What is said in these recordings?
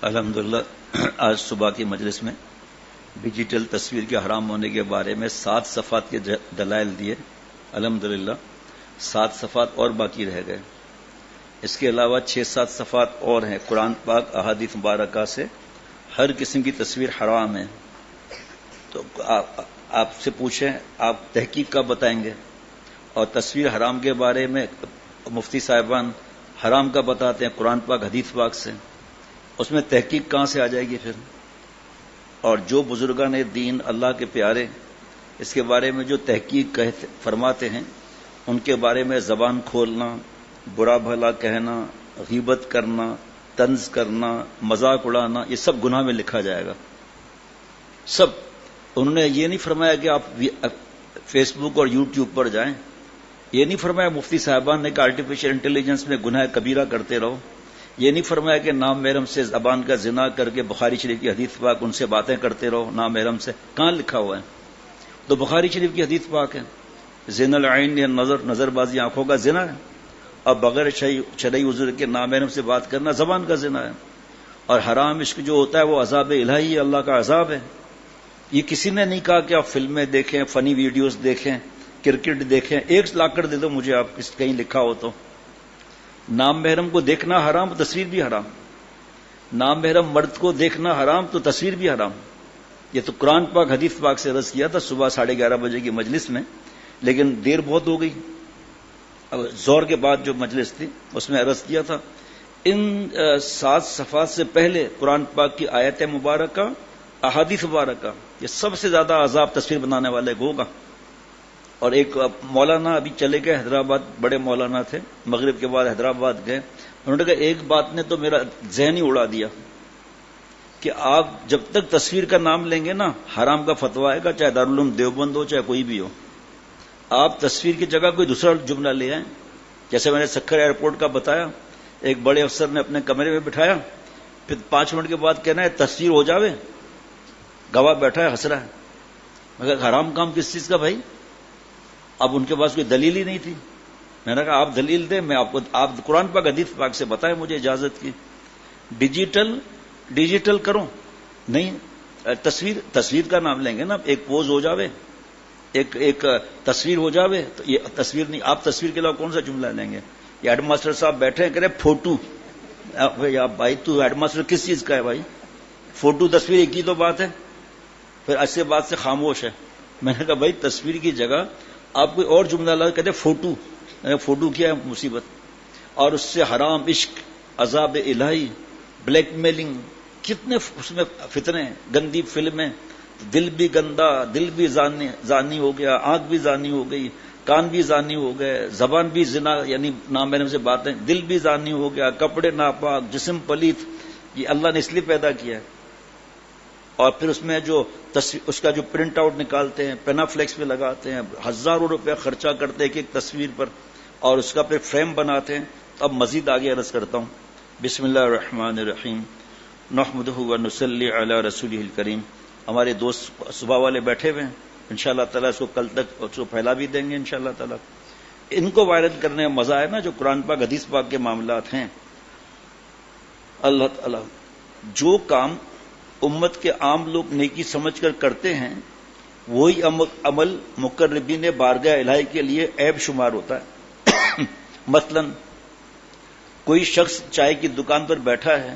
الحمدللہ آج صبح کی مجلس میں ڈیجیٹل تصویر کے حرام ہونے کے بارے میں 7 صفحات کے دلائل دیے. الحمدللہ 7 صفحات اور باقی رہ گئے. اس کے علاوہ 6-7 صفحات اور ہیں. قرآن پاک احادیث مبارکہ سے ہر قسم کی تصویر حرام ہے. تو آپ سے پوچھیں آپ تحقیق کب بتائیں گے؟ اور تصویر حرام کے بارے میں مفتی صاحبان حرام کا بتاتے ہیں قرآن پاک حدیث پاک سے. اس میں تحقیق کہاں سے آ جائے گی پھر؟ اور جو بزرگان دین اللہ کے پیارے اس کے بارے میں جو تحقیق فرماتے ہیں ان کے بارے میں زبان کھولنا، برا بھلا کہنا، غیبت کرنا، طنز کرنا، مذاق اڑانا، یہ سب گناہ میں لکھا جائے گا. سب. انہوں نے یہ نہیں فرمایا کہ آپ فیس بک اور یوٹیوب پر جائیں. یہ نہیں فرمایا مفتی صاحبان نے کہ آرٹیفیشل انٹیلیجنس میں گناہ کبیرہ کرتے رہو. یہ نہیں فرمایا کہ نام محرم سے زبان کا زنا کر کے بخاری شریف کی حدیث پاک ان سے باتیں کرتے رہو نام محرم سے. کہاں لکھا ہوا ہے؟ تو بخاری شریف کی حدیث پاک ہے. زنا العین یا نظر بازی آنکھوں کا زنا ہے. اور بغیر شرعی عذر کے نام محرم سے بات کرنا زبان کا زنا ہے. اور حرام عشق جو ہوتا ہے وہ عذاب الہی ہے، اللہ کا عذاب ہے. یہ کسی نے نہیں کہا کہ آپ فلمیں دیکھیں، فنی ویڈیوز دیکھیں، کرکٹ دیکھیں. 1 لاکھ دے دو مجھے آپ کہیں لکھا ہو تو. نام محرم کو دیکھنا حرام، تصویر بھی حرام. نام محرم مرد کو دیکھنا حرام تو تصویر بھی حرام. یہ تو قرآن پاک حدیث پاک سے عرض کیا تھا صبح 11:30 بجے کی مجلس میں، لیکن دیر بہت ہو گئی. اب زور کے بعد جو مجلس تھی اس میں عرض کیا تھا ان 7 صفحات سے پہلے قرآن پاک کی آیت مبارکہ، احادیث مبارکہ، یہ سب سے زیادہ عذاب تصویر بنانے والے کو ہوگا. اور ایک مولانا ابھی چلے گئے حیدرآباد، بڑے مولانا تھے، مغرب کے بعد حیدرآباد گئے. انہوں نے کہا ایک بات نے تو میرا ذہن ہی اڑا دیا کہ آپ جب تک تصویر کا نام لیں گے نا حرام کا فتویٰ آئے گا، چاہے دارالعلوم دیوبند ہو چاہے کوئی بھی ہو. آپ تصویر کی جگہ کوئی دوسرا جملہ لے آئیں. جیسے میں نے سکھر ایئرپورٹ کا بتایا، ایک بڑے افسر نے اپنے کمرے میں بٹھایا، پھر 5 منٹ کے بعد کہنا ہے تصویر ہو جاوے. گواہ بیٹھا ہے ہنس رہا ہے. مگر حرام کام کس چیز کا بھائی؟ اب ان کے پاس کوئی دلیل ہی نہیں تھی. میں نے کہا آپ دلیل دیں، میں آپ قرآن پاک حدیث پاک سے بتائیں مجھے اجازت کی. ڈیجیٹل کرو نہیں، تصویر کا نام لیں گے نا، ایک پوز ہو جاوے، ایک تصویر ہو جاوے تو یہ تصویر نہیں. آپ تصویر کے علاوہ کون سا جملہ لیں گے؟ یہ ہیڈ ماسٹر صاحب بیٹھے ہیں، کہہ رہے فوٹو. بھائی تو ہیڈ ماسٹر کس چیز کا ہے بھائی؟ فوٹو تصویر ایک ہی تو بات ہے. پھر ایسے بات سے خاموش ہے. میں نے کہا بھائی تصویر کی جگہ آپ کوئی اور جملہ لگا، کہتے فوٹو. فوٹو کیا ہے مصیبت؟ اور اس سے حرام عشق، عذاب الہی، بلیک میلنگ، کتنے اس میں فتنے، گندی فلمیں. دل بھی گندا، دل بھی زانی ہو گیا، آنکھ بھی زانی ہو گئی، کان بھی زانی ہو گئے، زبان بھی زنا یعنی نام محرم سے باتیں، دل بھی زانی ہو گیا، کپڑے ناپاک، جسم پلیت. یہ اللہ نے اس لیے پیدا کیا ہے. اور پھر اس میں جو اس کا جو پرنٹ آؤٹ نکالتے ہیں، پینافلیکس میں لگاتے ہیں، ہزاروں روپے خرچہ کرتے ہیں ایک تصویر پر، اور اس کا پھر فریم بناتے ہیں. اب مزید آگے عرض کرتا ہوں. بسم اللہ الرحمن الرحیم، نحمدہ ونصلی علی رسولہ الکریم. ہمارے دوست صبح والے بیٹھے ہوئے ہیں، انشاءاللہ تعالیٰ اس کو کل تک اس کو پھیلا بھی دیں گے انشاءاللہ تعالیٰ. ان کو وائرل کرنے میں مزہ ہے نا، جو قرآن پاک حدیث پاک کے معاملات ہیں. اللہ تعالیٰ جو کام امت کے عام لوگ نیکی سمجھ کر کرتے ہیں وہی عمل مقربین بارگاہ الہی کے لیے عیب شمار ہوتا ہے. مثلا کوئی شخص چائے کی دکان پر بیٹھا ہے،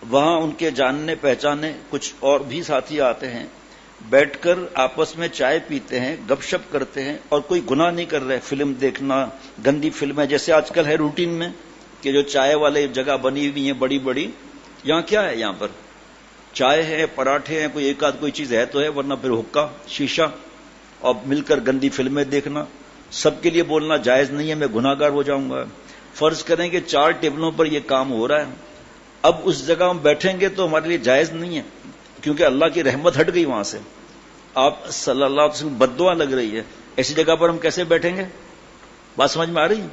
وہاں ان کے جاننے پہچانے کچھ اور بھی ساتھی آتے ہیں، بیٹھ کر آپس میں چائے پیتے ہیں، گپ شپ کرتے ہیں، اور کوئی گناہ نہیں کر رہے. فلم دیکھنا، گندی فلمیں جیسے آج کل ہے روٹین میں کہ جو چائے والے جگہ بنی ہوئی ہیں بڑی بڑی، یہاں کیا ہے؟ یہاں پر چائے ہے، پراٹھے ہیں، کوئی ایک آدھ کوئی چیز ہے تو ہے، ورنہ پھر حقہ، شیشہ، اور مل کر گندی فلمیں دیکھنا. سب کے لیے بولنا جائز نہیں ہے، میں گناہ گار ہو جاؤں گا. فرض کریں کہ 4 ٹیبلوں پر یہ کام ہو رہا ہے، اب اس جگہ ہم بیٹھیں گے تو ہمارے لیے جائز نہیں ہے، کیونکہ اللہ کی رحمت ہٹ گئی وہاں سے. آپ صلی اللہ علیہ وسلم بد دعا لگ رہی ہے، ایسی جگہ پر ہم کیسے بیٹھیں گے؟ بات سمجھ میں آ رہی ہے؟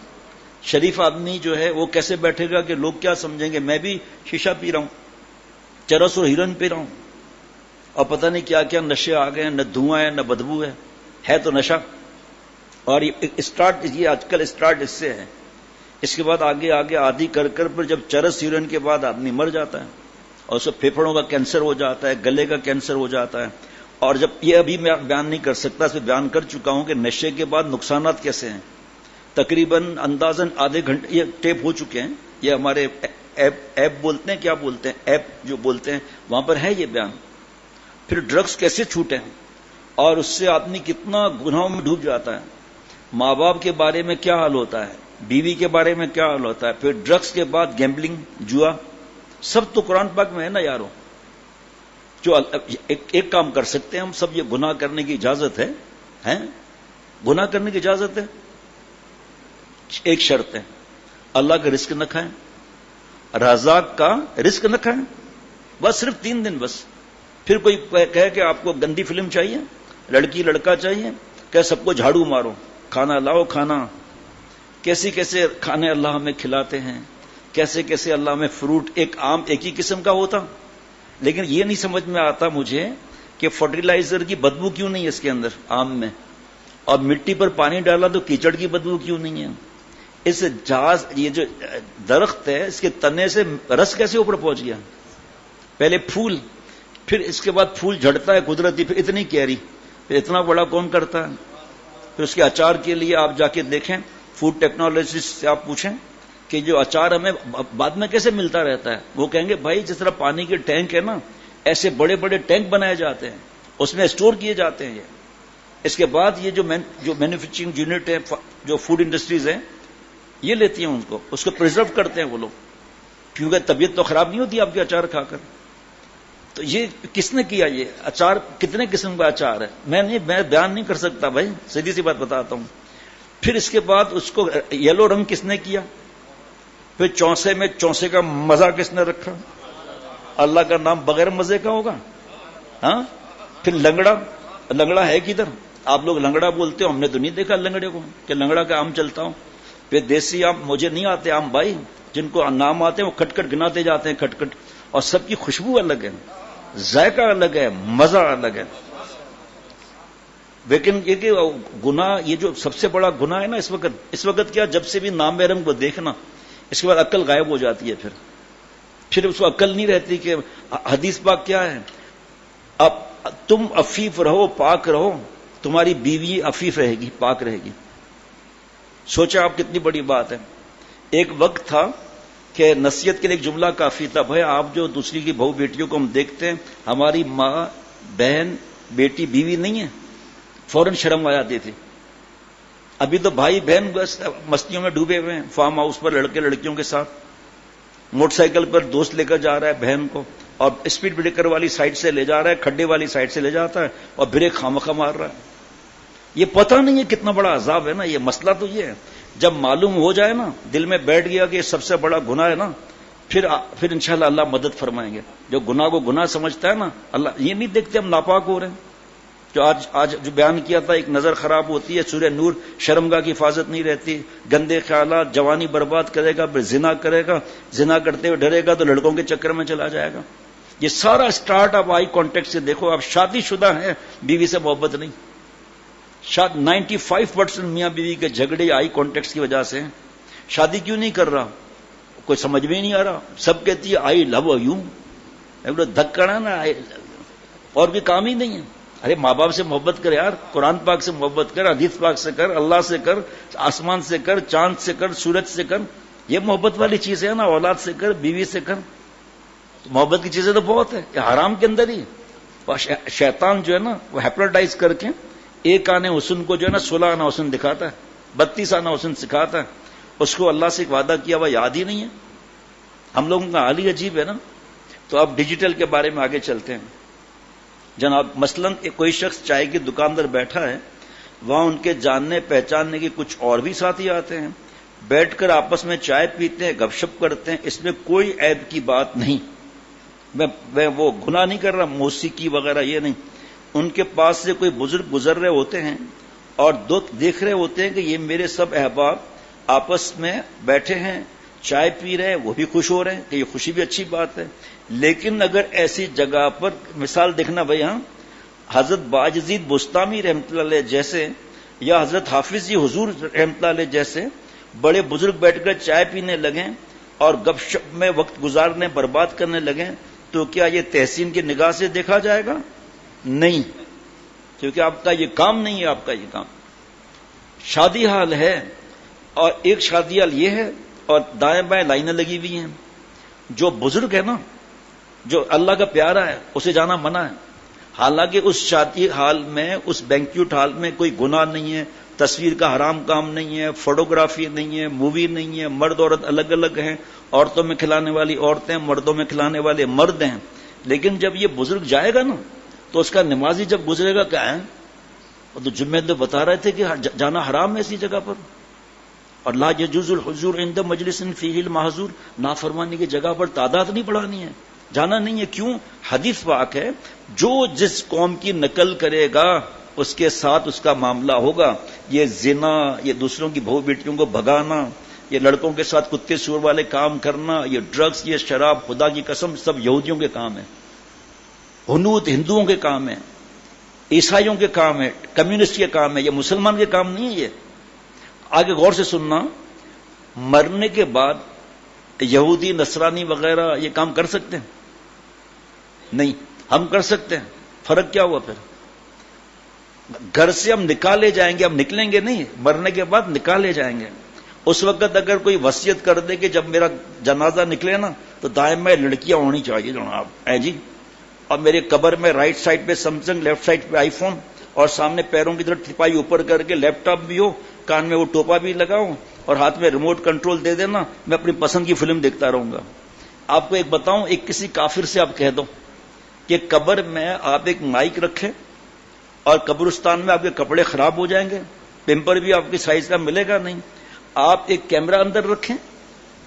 شریف آدمی جو ہے وہ کیسے بیٹھے گا کہ لوگ کیا سمجھیں گے؟ میں بھی شیشہ پی رہا ہوں، چرس اور ہیروئن پی رہا ہوں، اور پتہ نہیں کیا کیا نشے آ گئے ہیں، نہ دھواں ہے نہ بدبو ہے تو نشہ. اور یہ آج کل اسٹارٹ اس سے ہے. اس کے بعد آگے آگے عادی کر کر پھر جب چرس ہیروئن کے بعد آدمی مر جاتا ہے. اور اس کو پھیپھڑوں کا کینسر ہو جاتا ہے، گلے کا کینسر ہو جاتا ہے. اور جب یہ ابھی میں بیان نہیں کر سکتا، اس میں بیان کر چکا ہوں کہ نشے کے بعد نقصانات کیسے ہیں. تقریباً اندازاً آدھے گھنٹے یہ ٹیپ ہو چکے ہیں، یہ ہمارے ایپ بولتے ہیں، کیا بولتے ہیں، ایپ جو بولتے ہیں وہاں پر ہے یہ بیان. پھر ڈرگز کیسے چھوٹے ہیں اور اس سے آدمی کتنا گناہوں میں ڈوب جاتا ہے. ماں باپ کے بارے میں کیا حال ہوتا ہے، بیوی کے بارے میں کیا حال ہوتا ہے. پھر ڈرگز کے بعد گیمبلنگ، جوا، سب تو قرآن پاک میں ہے نا یارو. جو ایک کام کر سکتے ہیں ہم سب، یہ گناہ کرنے کی اجازت ہے، گناہ کرنے کی اجازت ہے. ایک شرط ہے، اللہ کا رزق نہ کھائیں، رزاق کا رزق نہ کھائیں، بس صرف 3 دن بس. پھر کوئی کہے کہ آپ کو گندی فلم چاہیے، لڑکی لڑکا چاہیے، کہ سب کو جھاڑو مارو، کھانا لاؤ کھانا. کیسے کیسے کھانے اللہ ہمیں کھلاتے ہیں، کیسے کیسے اللہ ہمیں فروٹ، ایک آم ایک ہی قسم کا ہوتا، لیکن یہ نہیں سمجھ میں آتا مجھے کہ فرٹیلائزر کی بدبو کیوں نہیں ہے اس کے اندر آم میں، اور مٹی پر پانی ڈالا تو کیچڑ کی بدبو کیوں نہیں ہے. اس جہاز، یہ جو درخت ہے اس کے تنے سے رس کیسے اوپر پہنچ گیا. پہلے پھول، پھر اس کے بعد پھول جھڑتا ہے قدرتی، پھر اتنی کیری، پھر اتنا بڑا کون کرتا ہے. پھر اس کے اچار کے لیے آپ جا کے دیکھیں، فوڈ ٹیکنالوجسٹ سے آپ پوچھیں کہ جو اچار ہمیں بعد میں کیسے ملتا رہتا ہے، وہ کہیں گے بھائی جس طرح پانی کے ٹینک ہے نا، ایسے بڑے بڑے ٹینک بنائے جاتے ہیں، اس میں اسٹور کیے جاتے ہیں یہ. اس کے بعد یہ جو مینوفیکچرنگ یونٹ ہے، جو فوڈ انڈسٹریز ہیں، یہ لیتی ہیں ان کو، اس کو پرزرو کرتے ہیں وہ لوگ، کیونکہ طبیعت تو خراب نہیں ہوتی آپ کے اچار کھا کر. تو یہ کس نے کیا؟ یہ اچار کتنے قسم کا اچار ہے، میں بیان نہیں کر سکتا بھائی، سیدھی سی بات بتاتا ہوں. پھر اس کے بعد اس کو یلو رنگ کس نے کیا؟ پھر چونسے میں چونسے کا مزہ کس نے رکھا؟ اللہ کا نام بغیر مزے کا ہوگا؟ ہاں. پھر لنگڑا ہے کدھر؟ آپ لوگ لنگڑا بولتے ہو، ہم نے تو نہیں دیکھا لنگڑے کو کہ لنگڑا کا آم چلتا ہوں. پھر دیسی آم مجھے نہیں آتے آم بھائی، جن کو نام آتے ہیں وہ کھٹ کھٹ گناتے جاتے ہیں، کھٹ کھٹ، اور سب کی خوشبو الگ ہے، ذائقہ الگ ہے، مزہ الگ ہے. لیکن یہ کہ گناہ، یہ جو سب سے بڑا گناہ ہے نا اس وقت کیا، جب سے بھی نام محرم کو دیکھنا، اس کے بعد عقل غائب ہو جاتی ہے. پھر اس کو عقل نہیں رہتی کہ حدیث پاک کیا ہے، اب تم عفیف رہو، پاک رہو، تمہاری بیوی عفیف رہے گی، پاک رہے گی. سوچا آپ کتنی بڑی بات ہے. ایک وقت تھا کہ نصیحت کے لیے ایک جملہ کافی تھا، بھائی آپ جو دوسری کی بہو بیٹیوں کو ہم دیکھتے ہیں، ہماری ماں، بہن، بیٹی، بیوی نہیں ہے، فوراً شرم آ جاتی تھی. ابھی تو بھائی بہن بس مستیوں میں ڈوبے ہوئے ہیں، فارم ہاؤس پر لڑکے لڑکیوں کے ساتھ، موٹر سائیکل پر دوست لے کر جا رہا ہے بہن کو، اور اسپیڈ بریکر والی سائڈ سے لے جا رہا ہے، کھڈے والی سائڈ سے لے جاتا ہے، اور بریک خامخواہ مار رہا ہے. یہ پتہ نہیں ہے کتنا بڑا عذاب ہے نا. یہ مسئلہ تو یہ ہے، جب معلوم ہو جائے نا، دل میں بیٹھ گیا کہ یہ سب سے بڑا گناہ ہے نا، پھر انشاءاللہ اللہ مدد فرمائیں گے. جو گناہ کو گناہ سمجھتا ہے نا، اللہ یہ نہیں دیکھتے ہم ناپاک ہو رہے ہیں. جو آج جو بیان کیا تھا، ایک نظر خراب ہوتی ہے، سورہ نور، شرمگاہ کی حفاظت نہیں رہتی، گندے خیالات، جوانی برباد کرے گا، پھر زنا کرے گا، زنا کرتے ہوئے ڈرے گا تو لڑکوں کے چکر میں چلا جائے گا. یہ سارا سٹارٹ آپ آئی کانٹیکٹ سے دیکھو. آپ شادی شدہ ہیں، بیوی سے محبت نہیں. 95% میاں بیوی کے جھگڑے آئی کانٹیکٹ کی وجہ سے. شادی کیوں نہیں کر رہا؟ کوئی سمجھ میں نہیں آ رہا. سب کہتی ہے آئی لو یو، دھکڑا نا، اور بھی کام ہی نہیں ہے. ارے ماں باپ سے محبت کر یار، قرآن پاک سے محبت کر، حدیث پاک سے کر، اللہ سے کر، آسمان سے کر، چاند سے کر، سورج سے کر. یہ محبت والی چیز ہے نا. اولاد سے کر، بیوی سے کر. محبت کی چیزیں تو بہت ہے، یہ حرام کے اندر ہی. شیطان جو ہے نا وہ ہیپنوٹائز کر کے ایک آنے حسن کو جو ہے نا 16 آنا حسن دکھاتا ہے، 32 آنا حسن سکھاتا ہے. اس کو اللہ سے ایک وعدہ کیا ہوا یاد ہی نہیں ہے. ہم لوگوں کا حال ہی عجیب ہے نا. تو اب ڈیجیٹل کے بارے میں آگے چلتے ہیں جناب. مثلاً کوئی شخص چائے کی دکان پر بیٹھا ہے، وہاں ان کے جاننے پہچاننے کے کچھ اور بھی ساتھی آتے ہیں، بیٹھ کر آپس میں چائے پیتے ہیں، گپ شپ کرتے ہیں. اس میں کوئی عیب کی بات نہیں. میں وہ گناہ نہیں کر رہا، موسیقی وغیرہ یہ نہیں. ان کے پاس سے کوئی بزرگ گزر رہے ہوتے ہیں اور دیکھ رہے ہوتے ہیں کہ یہ میرے سب احباب آپس میں بیٹھے ہیں، چائے پی رہے ہیں، وہ بھی خوش ہو رہے ہیں، کہ یہ خوشی بھی اچھی بات ہے. لیکن اگر ایسی جگہ پر مثال دیکھنا بھائی، ہاں حضرت باجزید بستامی رحمۃ اللہ علیہ جیسے، یا حضرت حافظ جی حضور رحمۃ اللہ علیہ جیسے بڑے بزرگ بیٹھ کر چائے پینے لگیں اور گپ شپ میں وقت گزارنے برباد کرنے لگیں، تو کیا یہ تحسین کی نگاہ سے دیکھا جائے گا؟ نہیں، کیونکہ آپ کا یہ کام نہیں ہے. آپ کا یہ کام شادی حال ہے، اور ایک شادی حال یہ ہے، اور دائیں بائیں لائنیں لگی ہوئی ہیں. جو بزرگ ہے نا، جو اللہ کا پیارا ہے، اسے جانا منع ہے. حالانکہ اس شادی حال میں، اس بینکیوٹ حال میں کوئی گناہ نہیں ہے، تصویر کا حرام کام نہیں ہے، فوٹوگرافی نہیں ہے، مووی نہیں ہے، مرد عورت الگ الگ ہیں، عورتوں میں کھلانے والی عورتیں، مردوں میں کھلانے والے مرد ہیں. لیکن جب یہ بزرگ جائے گا نا، تو اس کا نمازی جب گزرے گا کیا ہے، وہ تو جمعے تو بتا رہے تھے کہ جانا حرام ہے ایسی جگہ پر. اور لا یجوز الحضور عند مجلس فیہ المحظور، نافرمانی کی جگہ پر تعداد نہیں بڑھانی ہے، جانا نہیں ہے. کیوں؟ حدیث پاک ہے، جو جس قوم کی نقل کرے گا اس کے ساتھ اس کا معاملہ ہوگا. یہ زنا، یہ دوسروں کی بہو بیٹیوں کو بھگانا، یہ لڑکوں کے ساتھ کتے سور والے کام کرنا، یہ ڈرگز، یہ شراب، خدا کی قسم سب یہودیوں کے کام ہے. ہنود ہندوؤں کے کام ہے، عیسائیوں کے کام ہے، کمیونسٹ کے کام ہے. یہ مسلمان کے کام نہیں ہے. یہ آگے غور سے سننا، مرنے کے بعد یہودی نصرانی وغیرہ یہ کام کر سکتے ہیں؟ نہیں. ہم کر سکتے ہیں. فرق کیا ہوا پھر؟ گھر سے ہم نکالے جائیں گے، ہم نکلیں گے نہیں، مرنے کے بعد نکالے جائیں گے. اس وقت اگر کوئی وصیت کر دے کہ جب میرا جنازہ نکلے نا تو دائیں میں لڑکیاں ہونی چاہیے جناب، جی، اور میرے قبر میں رائٹ سائڈ پہ سمسنگ، لیفٹ سائڈ پہ آئی فون، اور سامنے پیروں کی طرف تھپائی اوپر کر کے لیپ ٹاپ بھی ہو، کان میں وہ ٹوپا بھی لگاؤں، اور ہاتھ میں ریموٹ کنٹرول دے دینا، میں اپنی پسند کی فلم دیکھتا رہوں گا. آپ کو ایک بتاؤں، ایک کسی کافر سے آپ کہہ دو کہ قبر میں آپ ایک مائک رکھیں اور قبرستان میں آپ کے کپڑے خراب ہو جائیں گے، پیمپر بھی آپ کی سائز کا ملے گا نہیں. آپ ایک کیمرہ اندر رکھیں،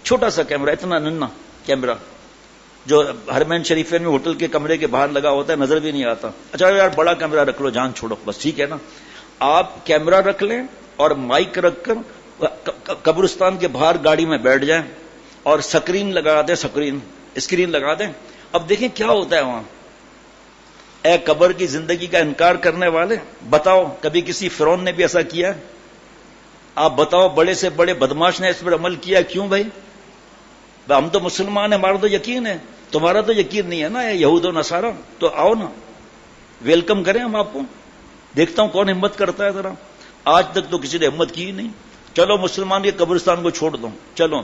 چھوٹا سا کیمرہ، اتنا ننا کیمرہ جو حرمین شریفین میں ہوٹل کے کمرے کے باہر لگا ہوتا ہے، نظر بھی نہیں آتا. اچھا یار بڑا کیمرہ رکھ لو، جان چھوڑو بس، ٹھیک ہے نا. آپ کیمرہ رکھ لیں اور مائک رکھ کر قبرستان کے باہر گاڑی میں بیٹھ جائیں اور سکرین لگا دیں، اسکرین لگا دیں. اب دیکھیں کیا ہوتا ہے وہاں. اے قبر کی زندگی کا انکار کرنے والے، بتاؤ کبھی کسی فرعون نے بھی ایسا کیا؟ آپ بتاؤ، بڑے سے بڑے بدماش نے اس پر عمل کیا؟ کیوں بھائی؟ ہم تو مسلمان ہیں، ہمارا تو یقین ہے، تمہارا تو یقین نہیں ہے نا، یہود و نصارہ. تو آؤ نا، ویلکم کریں ہم آپ کو. دیکھتا ہوں کون ہمت کرتا ہے ذرا. آج تک تو کسی نے ہمت کی ہی نہیں. چلو مسلمان کے قبرستان کو چھوڑ دو، چلو.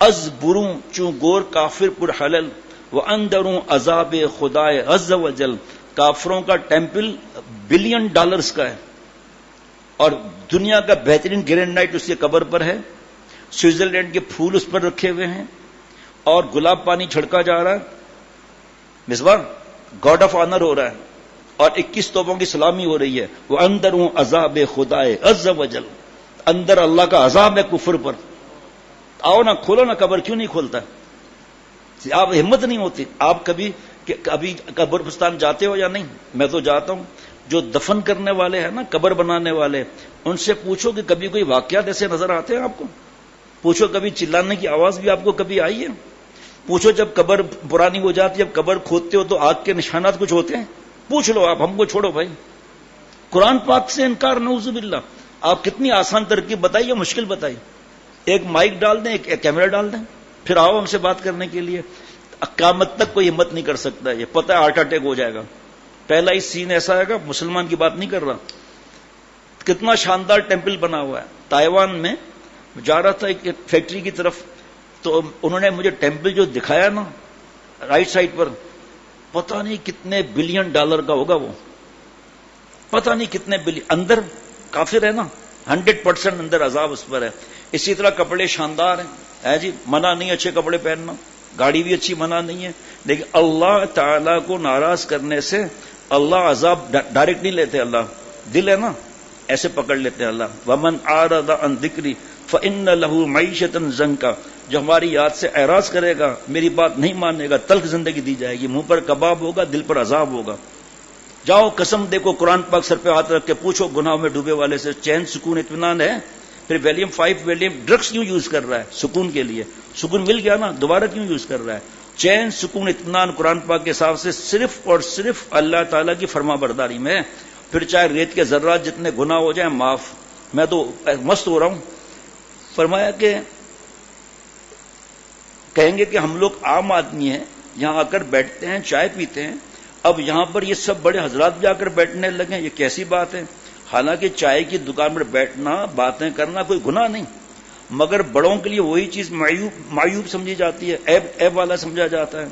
از بروں چوں گور کافر پر حلل و اندروں عذاب خدائے عز و جل. کافروں کا ٹیمپل $1 بلین کا ہے، اور دنیا کا بہترین گرینائٹ اس کی قبر پر ہے. سوئٹزرلینڈ کے پھول اس پر رکھے ہوئے ہیں، اور گلاب پانی چھڑکا جا رہا ہے. مصباح گاڈ آف آنر ہو رہا ہے، اور 21 توپوں کی سلامی ہو رہی ہے. وہ اندر ہوں عذاب خدائے عز و جل، اندر اللہ کا عذاب ہے کفر پر. آؤ نا، کھولو نا قبر. کیوں نہیں کھولتا؟ آپ ہمت نہیں ہوتی. آپ کبھی قبرستان جاتے ہو یا نہیں؟ میں تو جاتا ہوں. جو دفن کرنے والے ہیں نا، قبر بنانے والے، ان سے پوچھو کہ کبھی کوئی واقعات ایسے نظر آتے ہیں آپ کو؟ پوچھو کبھی چلانے کی آواز بھی آپ کو کبھی آئی ہے؟ پوچھو جب قبر پرانی ہو جاتی، جب قبر کھودتے ہو تو آگ کے نشانات کچھ ہوتے ہیں؟ پوچھ لو آپ، ہم کو چھوڑو بھائی. قرآن پاک سے انکار، نعوذ باللہ. آپ کتنی آسان ترکیب بتائیے، مشکل بتائیے. ایک مائک ڈال دیں، ایک کیمرہ ڈال دیں، پھر آؤ ہم سے بات کرنے کے لیے. قیامت تک کوئی ہمت نہیں کر سکتا. یہ پتہ ہے ہارٹ اٹیک ہو جائے گا. پہلا ہی سین ایسا ہے گا، مسلمان کی بات نہیں کر رہا. کتنا شاندار ٹیمپل بنا ہوا ہے. تائیوان میں جا رہا تھا ایک فیکٹری کی طرف، تو انہوں نے مجھے ٹیمپل جو دکھایا نا رائٹ سائڈ پر، پتہ نہیں کتنے $1 بلین کا ہوگا وہ. پتہ نہیں کتنے بلین. اندر کافر ہے نا، 100% اندر عذاب اس پر ہے. اسی طرح کپڑے شاندار ہیں جی، منع نہیں اچھے کپڑے پہننا، گاڑی بھی اچھی منع نہیں ہے. لیکن اللہ تعالیٰ کو ناراض کرنے سے اللہ عذاب ڈائریکٹ نہیں لیتے. اللہ دل ہے نا، ایسے پکڑ لیتے ہیں اللہ. ومن اعرض عن ذکری فإن له معیشة ضنکا. جو ہماری یاد سے اعراض کرے گا، میری بات نہیں مانے گا، تلخ زندگی دی جائے گی. منہ پر کباب ہوگا، دل پر عذاب ہوگا. جاؤ قسم دیکھو، قرآن پاک سر پہ ہاتھ رکھ کے پوچھو گناہوں میں ڈوبے والے سے، چین سکون اطمینان ہے؟ پھر ویلیم 5 ڈرگس کیوں یوز کر رہا ہے؟ سکون کے لیے. سکون مل گیا نا، دوبارہ کیوں یوز کر رہا ہے؟ چین سکون اطمینان قرآن پاک کے حساب سے صرف اور صرف اللہ تعالیٰ کی فرما برداری میں. پھر چاہے ریت کے ذرات جتنے گناہ ہو جائیں معاف. میں تو مست ہو رہا ہوں. فرمایا کہ کہیں گے کہ ہم لوگ عام آدمی ہیں، یہاں آ کر بیٹھتے ہیں، چائے پیتے ہیں. اب یہاں پر یہ سب بڑے حضرات بھی آ کر بیٹھنے لگے، یہ کیسی بات ہے؟ حالانکہ چائے کی دکان پر بیٹھنا، باتیں کرنا کوئی گناہ نہیں، مگر بڑوں کے لیے وہی چیز معیوب سمجھی جاتی ہے، عیب والا سمجھا جاتا ہے.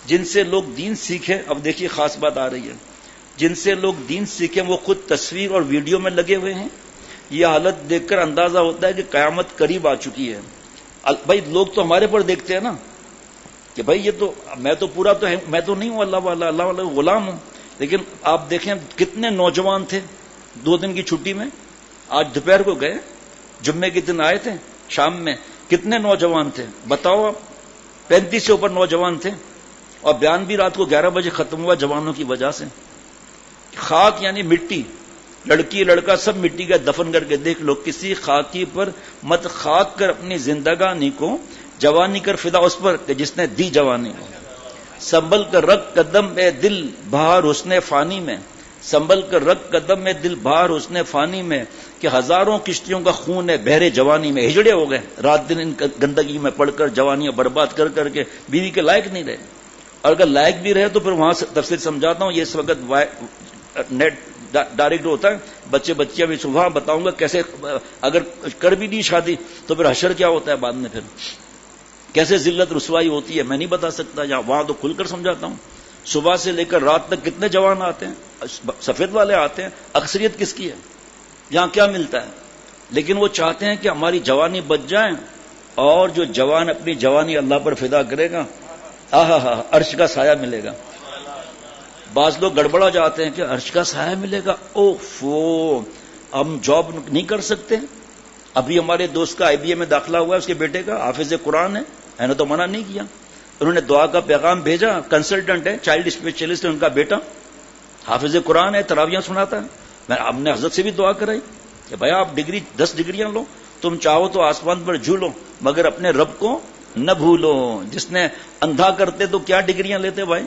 جن سے لوگ دین سیکھیں، اب دیکھیے خاص بات آ رہی ہے، جن سے لوگ دین سیکھیں وہ خود تصویر اور ویڈیو میں لگے ہوئے ہیں. یہ حالت دیکھ کر اندازہ ہوتا ہے کہ قیامت قریب آ چکی ہے. بھائی لوگ تو ہمارے پر دیکھتے ہیں نا کہ بھائی یہ تو میں تو پورا تو ہے، میں تو نہیں ہوں اللہ والا غلام ہوں. لیکن آپ دیکھیں کتنے نوجوان تھے 2 دن کی چھٹی میں، آج دوپہر کو گئے، جمعے کے دن آئے تھے، شام میں کتنے نوجوان تھے بتاؤ آپ؟ 35 سے اوپر نوجوان تھے، اور بیان بھی رات کو 11 بجے ختم ہوا جوانوں کی وجہ سے. خاک یعنی مٹی، لڑکی لڑکا سب مٹی کا دفن کر کے دیکھ لو. کسی خاکی پر مت خاک کر اپنی زندگانی کو، جوانی کر فدا اس پر کہ جس نے دی جوانی کو. سنبھل کر رکھ قدم اے دل بہار حسن فانی میں، سنبھل کر رکھ قدم اے دل بہار حسن فانی میں، کہ ہزاروں کشتیوں کا خون ہے بحر جوانی میں. ہجڑے ہو گئے رات دن ان گندگی میں پڑھ کر، جوانیاں برباد کر کر کے بیوی کے لائق نہیں رہے. اور اگر لائق بھی رہے تو پھر وہاں سے تفصیل سمجھاتا ہوں. یہ اس وقت نیٹ ڈائریکٹ ہوتا ہے، بچے بچیاں بھی صبح بتاؤں گا کیسے، اگر کر بھی دی شادی تو پھر حشر کیا ہوتا ہے بعد میں، پھر کیسے ذلت رسوائی ہوتی ہے میں نہیں بتا سکتا. وہاں تو کھل کر سمجھاتا ہوں. صبح سے لے کر رات تک کتنے جوان آتے ہیں، سفید والے آتے ہیں. اکثریت کس کی ہے؟ یہاں کیا ملتا ہے؟ لیکن وہ چاہتے ہیں کہ ہماری جوانی بچ جائیں، اور جو جوان اپنی جوانی اللہ پر فدا کرے گا، عرش کا سایہ ملے گا. بعض لوگ گڑبڑا جاتے ہیں کہ عرش کا سایہ ملے گا، اوفو ہم جاب نہیں کر سکتے. ابھی ہمارے دوست کا IBA میں داخلہ ہوا ہے، اس کے بیٹے کا حافظ قرآن ہے، میں نے تو منع نہیں کیا. انہوں نے دعا کا پیغام بھیجا، کنسلٹنٹ ہے، چائلڈ اسپیشلسٹ ہے ان کا بیٹا، حافظ قرآن ہے، تراویحاں سناتا ہے. ہم نے حضرت سے بھی دعا کرائی کہ بھائی آپ 10 ڈگریاں لو، تم چاہو تو آسمان پر جھولو، مگر اپنے رب کو نہ بھولو. جس نے اندھا کرتے تو کیا ڈگریاں لیتے بھائی؟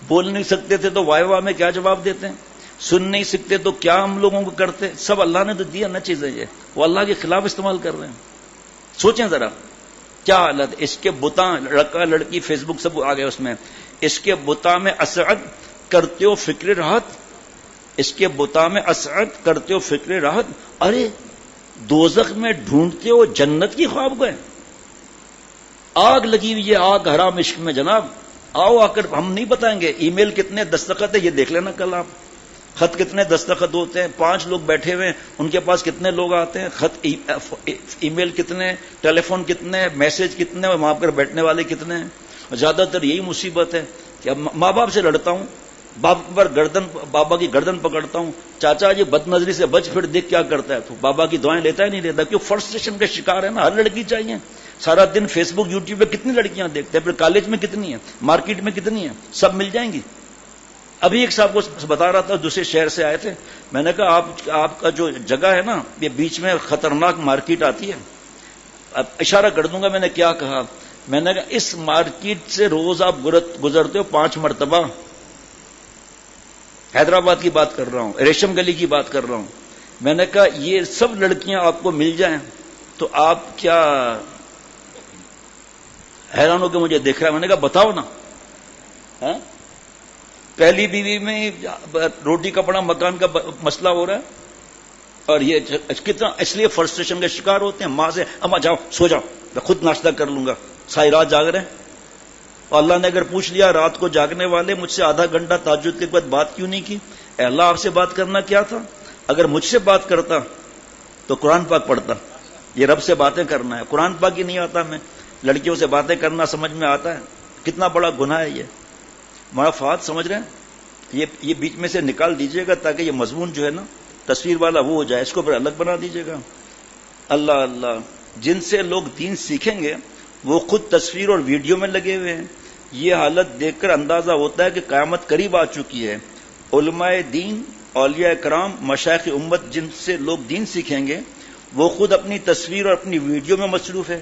بول نہیں سکتے تھے تو واہ میں کیا جواب دیتے ہیں؟ سن نہیں سکتے تو کیا ہم لوگوں کو کرتے؟ سب اللہ نے تو دیا نہ چیزیں، یہ وہ اللہ کے خلاف استعمال کر رہے ہیں. سوچیں ذرا کیا حالت. اس کے بتاں، لڑکا لڑکی فیس بک سب آ گئے اس میں. اس کے بتاں میں اسعد کرتے ہو فکر راحت، اس کے بتاں میں اسعد کرتے ہو فکر راحت. ارے دوزخ میں ڈھونڈتے ہو جنت کی خواب گئے. آگ لگی ہوئی ہے، آگ حرام عشق میں جناب. آؤ آ کر ہم نہیں بتائیں گے. ای میل کتنے دستخط ہے یہ دیکھ لینا کل آپ. خط کتنے دستخط ہوتے ہیں، 5 لوگ بیٹھے ہوئے ہیں ان کے پاس کتنے لوگ آتے ہیں، خط ای میل کتنے، ٹیلی فون کتنے، میسج کتنے، وہاں پر بیٹھنے والے کتنے ہیں. زیادہ تر یہی مصیبت ہے کہ ماں باپ سے لڑتا ہوں، باپ پر بابا کی گردن پکڑتا ہوں، چاچا جی بد نظری سے بچ، پھر دیکھ کیا کرتا ہے، تو بابا کی دعائیں لیتا ہی نہیں لیتا. کیوں؟ فرسٹریشن کا شکار ہے نا. ہر لڑکی چاہیے. سارا دن فیس بک یوٹیوب پہ کتنی لڑکیاں دیکھتے ہیں، پھر کالج میں کتنی ہیں، مارکیٹ میں کتنی ہیں، سب مل جائیں گی. ابھی ایک صاحب کو بتا رہا تھا، دوسرے شہر سے آئے تھے، میں نے کہا آپ کا جو جگہ ہے نا، یہ بیچ میں خطرناک مارکیٹ آتی ہے. اب اشارہ کر دوں گا میں نے کیا کہا. میں نے کہا اس مارکیٹ سے روز آپ گزرتے ہو 5 مرتبہ. حیدرآباد کی بات کر رہا ہوں، ریشم گلی کی بات کر رہا ہوں. میں نے کہا یہ سب لڑکیاں آپ کو مل جائیں تو آپ کیا حیران ہو کے مجھے دیکھ رہا ہے. میں نے کہا بتاؤ نا. پہلی بیوی میں روٹی کپڑا مکان کا مسئلہ ہو رہا ہے، اور یہ کتنا اس لیے فرسٹریشن کا شکار ہوتے ہیں. ماں سے اما جاؤ سو جاؤ، میں خود ناشتہ کر لوں گا. ساری رات جاگ رہے ہیں. اور اللہ نے اگر پوچھ لیا رات کو جاگنے والے مجھ سے آدھا گھنٹہ تہجد کے بعد بات کیوں نہیں کی؟ اے اللہ آپ سے بات کرنا کیا تھا؟ اگر مجھ سے بات کرتا تو قرآن پاک پڑھتا. یہ رب سے باتیں کرنا ہے، قرآن پاک ہی نہیں آتا. میں لڑکیوں سے باتیں کرنا سمجھ میں آتا ہے، کتنا بڑا گناہ ہے یہ. ہمارا فات سمجھ رہے ہیں؟ یہ بیچ میں سے نکال دیجئے گا تاکہ یہ مضمون جو ہے نا تصویر والا وہ ہو جائے، اس کو پھر الگ بنا دیجئے گا. اللہ اللہ. جن سے لوگ دین سیکھیں گے وہ خود تصویر اور ویڈیو میں لگے ہوئے ہیں. یہ حالت دیکھ کر اندازہ ہوتا ہے کہ قیامت قریب آ چکی ہے. علماء دین، اولیاء کرام، مشائخ امت جن سے لوگ دین سیکھیں گے وہ خود اپنی تصویر اور اپنی ویڈیو میں مصروف ہے.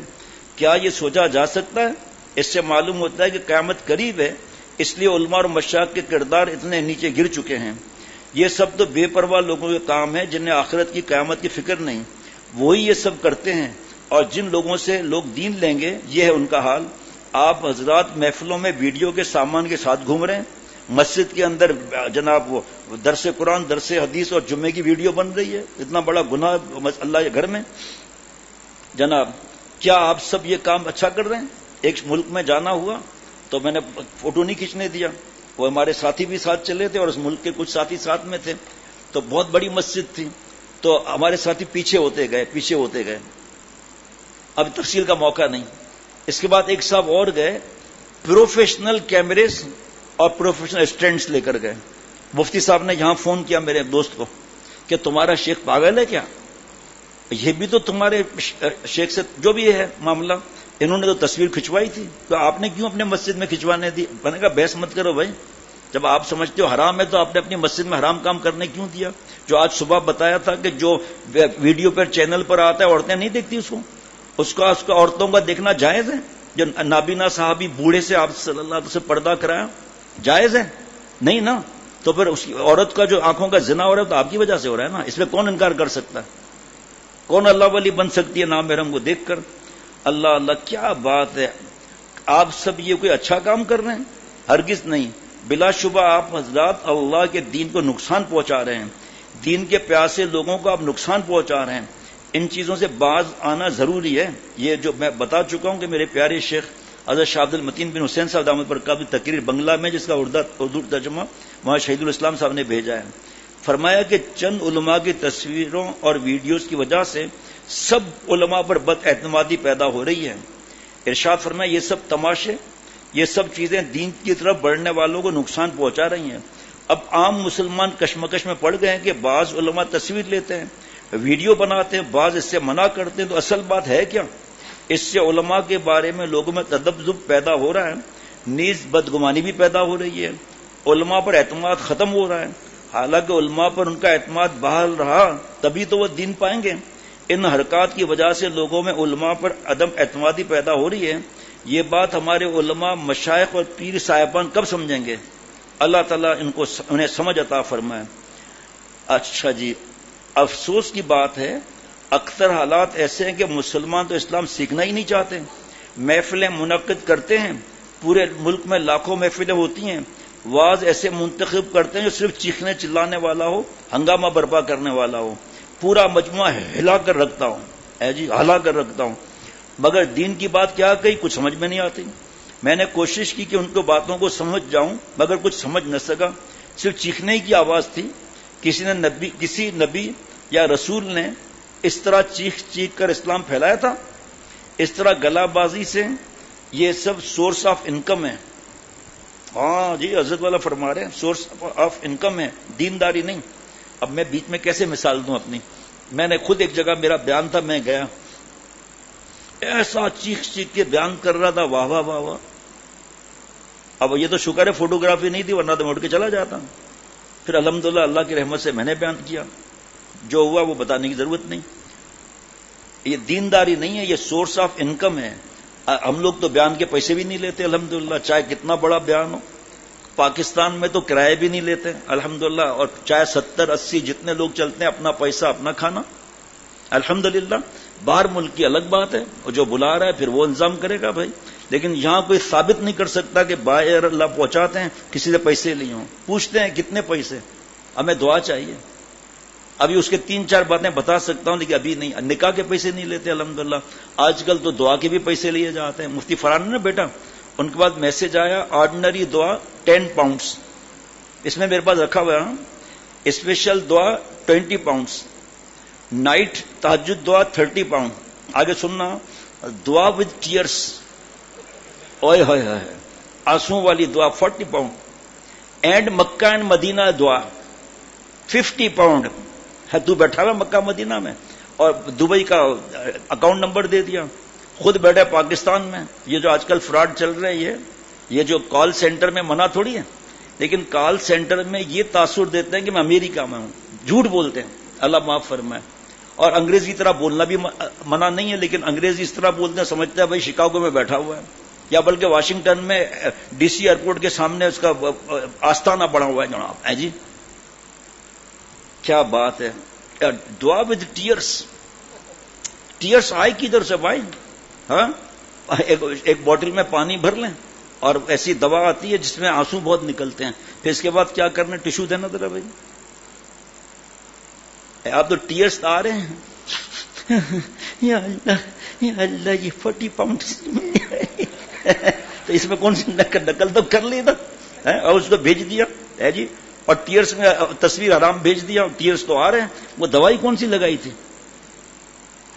کیا یہ سوچا جا سکتا ہے؟ اس سے معلوم ہوتا ہے کہ قیامت قریب ہے، اس لیے علماء اور مشائخ کے کردار اتنے نیچے گر چکے ہیں. یہ سب تو بے پرواہ لوگوں کے کام ہے جنہیں آخرت کی قیامت کی فکر نہیں. وہی یہ سب کرتے ہیں، اور جن لوگوں سے لوگ دین لیں گے یہ ہے ان کا حال. آپ حضرات محفلوں میں ویڈیو کے سامان کے ساتھ گھوم رہے ہیں، مسجد کے اندر جناب وہ درس قرآن، درس حدیث اور جمعے کی ویڈیو بن رہی ہے، اتنا بڑا گناہ اللہ کے گھر میں. جناب کیا آپ سب یہ کام اچھا کر رہے ہیں؟ ایک ملک میں جانا ہوا تو میں نے فوٹو نہیں کھینچنے دیا، وہ ہمارے ساتھی بھی ساتھ چلے تھے اور اس ملک کے کچھ ساتھی ساتھ میں تھے، تو بہت بڑی مسجد تھی، تو ہمارے ساتھی پیچھے ہوتے گئے. اب تفصیل کا موقع نہیں. اس کے بعد ایک صاحب اور گئے، پروفیشنل کیمریز اور پروفیشنل اسٹینڈز لے کر گئے. مفتی صاحب نے یہاں فون کیا میرے دوست کو کہ تمہارا شیخ پاگل ہے کیا؟ یہ بھی تو تمہارے شیخ سے جو بھی ہے معاملہ، انہوں نے تو تصویر کھنچوائی تھی، تو آپ نے کیوں اپنے مسجد میں کھنچوانے دی؟ میں نے کہا بحث مت کرو بھائی، جب آپ سمجھتے ہو حرام ہے تو آپ نے اپنی مسجد میں حرام کام کرنے کیوں دیا؟ جو آج صبح بتایا تھا کہ جو ویڈیو پر چینل پر آتا ہے عورتیں نہیں دیکھتی اس کا عورتوں کا دیکھنا جائز ہے؟ جو نابینا صحابی بوڑھے سے آپ صلی اللہ علیہ وسلم سے پردہ کرایا، جائز ہے؟ نہیں نا. تو پھر اس عورت کا جو آنکھوں کا زنا ہو رہا ہے تو آپ کی وجہ سے ہو رہا ہے نا، اس میں کون انکار کر سکتا ہے؟ کون اللہ والی بن سکتی ہے نامحرم کو دیکھ کر؟ اللہ اللہ کیا بات ہے. آپ سب یہ کوئی اچھا کام کر رہے ہیں؟ ہرگز نہیں. بلا شبہ آپ حضرات اللہ کے دین کو نقصان پہنچا رہے ہیں، دین کے پیاسے لوگوں کو آپ نقصان پہنچا رہے ہیں. ان چیزوں سے باز آنا ضروری ہے. یہ جو میں بتا چکا ہوں کہ میرے پیارے شیخ حضرت شاہ عبد المتین بن حسین صاحب دامت برکاتہ تقریر بنگلہ میں، جس کا اردو ترجمہ وہاں شہید الاسلام صاحب نے بھیجا ہے، فرمایا کہ چند علماء کی تصویروں اور ویڈیوز کی وجہ سے سب علماء پر بد اعتمادی پیدا ہو رہی ہے. ارشاد فرمایا یہ سب تماشے، یہ سب چیزیں دین کی طرف بڑھنے والوں کو نقصان پہنچا رہی ہیں. اب عام مسلمان کشمکش میں پڑ گئے ہیں کہ بعض علماء تصویر لیتے ہیں، ویڈیو بناتے ہیں، بعض اس سے منع کرتے ہیں. تو اصل بات ہے کیا؟ اس سے علماء کے بارے میں لوگوں میں تذبذب پیدا ہو رہا ہے، نیز بدگمانی بھی پیدا ہو رہی ہے، علماء پر اعتماد ختم ہو رہا ہے. حالانکہ علماء پر ان کا اعتماد بحال رہا تبھی تو وہ دین پائیں گے. ان حرکات کی وجہ سے لوگوں میں علماء پر عدم اعتمادی پیدا ہو رہی ہے. یہ بات ہمارے علماء، مشائخ اور پیر صاحبان کب سمجھیں گے؟ اللہ تعالیٰ انہیں سمجھ عطا فرمائے. اچھا جی، افسوس کی بات ہے اکثر حالات ایسے ہیں کہ مسلمان تو اسلام سیکھنا ہی نہیں چاہتے. محفلیں منعقد کرتے ہیں، پورے ملک میں لاکھوں محفلیں ہوتی ہیں، واعظ ایسے منتخب کرتے ہیں جو صرف چیخنے چلانے والا ہو، ہنگامہ برپا کرنے والا ہو، پورا مجموعہ ہلا کر رکھتا ہوں، مگر دین کی بات کیا کہی کچھ سمجھ میں نہیں آتی. میں نے کوشش کی کہ ان کو باتوں کو سمجھ جاؤں مگر کچھ سمجھ نہ سکا. صرف چیخنے کی آواز تھی. کسی نبی یا رسول نے اس طرح چیخ کر اسلام پھیلایا تھا؟ اس طرح گلا بازی سے یہ سب سورس آف انکم ہے. ہاں جی، حضرت والا فرما رہے ہیں سورس آف انکم ہے، دینداری نہیں. اب میں بیچ میں کیسے مثال دوں اپنی؟ میں نے خود ایک جگہ میرا بیان تھا، میں گیا، ایسا چیخ کے بیان کر رہا تھا، واہ واہ واہ واہ. اب یہ تو شکر ہے فوٹوگرافی نہیں تھی، ورنہ تو میں اٹھ کے چلا جاتا. پھر الحمدللہ اللہ کی رحمت سے میں نے بیان کیا، جو ہوا وہ بتانے کی ضرورت نہیں. یہ دینداری نہیں ہے، یہ سورس آف انکم ہے. ہم لوگ تو بیان کے پیسے بھی نہیں لیتے الحمدللہ، چاہے کتنا بڑا بیان ہو. پاکستان میں تو کرائے بھی نہیں لیتے الحمدللہ، اور چاہے 70-80 جتنے لوگ چلتے ہیں، اپنا پیسہ اپنا کھانا الحمدللہ. باہر ملک کی الگ بات ہے، اور جو بلا رہا ہے پھر وہ انتظام کرے گا بھائی. لیکن یہاں کوئی ثابت نہیں کر سکتا کہ باہر اللہ پہنچاتے ہیں کسی سے پیسے لیے ہوں. پوچھتے ہیں کتنے پیسے، ہمیں دعا چاہیے. ابھی اس کے 3-4 باتیں بتا سکتا ہوں لیکن ابھی نہیں. نکاح کے پیسے نہیں لیتے الحمدللہ. آج کل تو دعا کے بھی پیسے لیے جاتے ہیں. مفتی فرحان نے بیٹا ان کے بعد میسج آیا، آرڈنری دعا 10 پاؤنڈز، اس میں میرے پاس رکھا ہوا ہے. اسپیشل دعا 20 پاؤنڈز، نائٹ تہجد دعا 30 پاؤنڈ. آگے سننا، دعا ود ٹیئرس، اوئے ہوئے ہوئے، آنسو والی دعا 40 پاؤنڈ، اینڈ مکہ اینڈ مدینہ دعا 50 پاؤنڈ ہے. تو بیٹھا ہوا مکہ مدینہ میں اور دبئی کا اکاؤنٹ نمبر دے دیا، خود بیٹھے پاکستان میں. یہ جو آج کل فراڈ چل رہے ہیں، یہ جو کال سینٹر میں منع تھوڑی ہے، لیکن کال سینٹر میں یہ تاثر دیتے ہیں کہ میں امریکہ میں ہوں، جھوٹ بولتے ہیں، اللہ معاف فرمائے. اور انگریزی کی طرح بولنا بھی منع نہیں ہے، لیکن انگریزی اس طرح بولتے ہیں سمجھتے ہیں بھائی شکاگو میں بیٹھا ہوا ہے، یا بلکہ واشنگٹن میں ڈی سی ایئرپورٹ کے سامنے اس کا آستانہ بڑا ہوا ہے جناب. ہے جی، کیا بات ہے. دعا ود ٹیئرس، ٹیئرس آئے کدھر سے بھائی؟ ہاں، ایک بوٹل میں پانی بھر لیں اور ایسی دوا آتی ہے جس میں آنسو بہت نکلتے ہیں، پھر اس کے بعد کیا کرنا، ٹشو دینا ذرا بھائی. آپ تو ٹیئرس آ رہے ہیں، یا اللہ یہ 40 پاؤنڈ تو اس میں کون سی نقل تو کر لی نا، اور اس کو بھیج دیا ہے جی، اور ٹیئرس میں تصویر حرام بھیج دیا، ٹیئرس تو آ رہے ہیں، وہ دوائی کون سی لگائی تھی.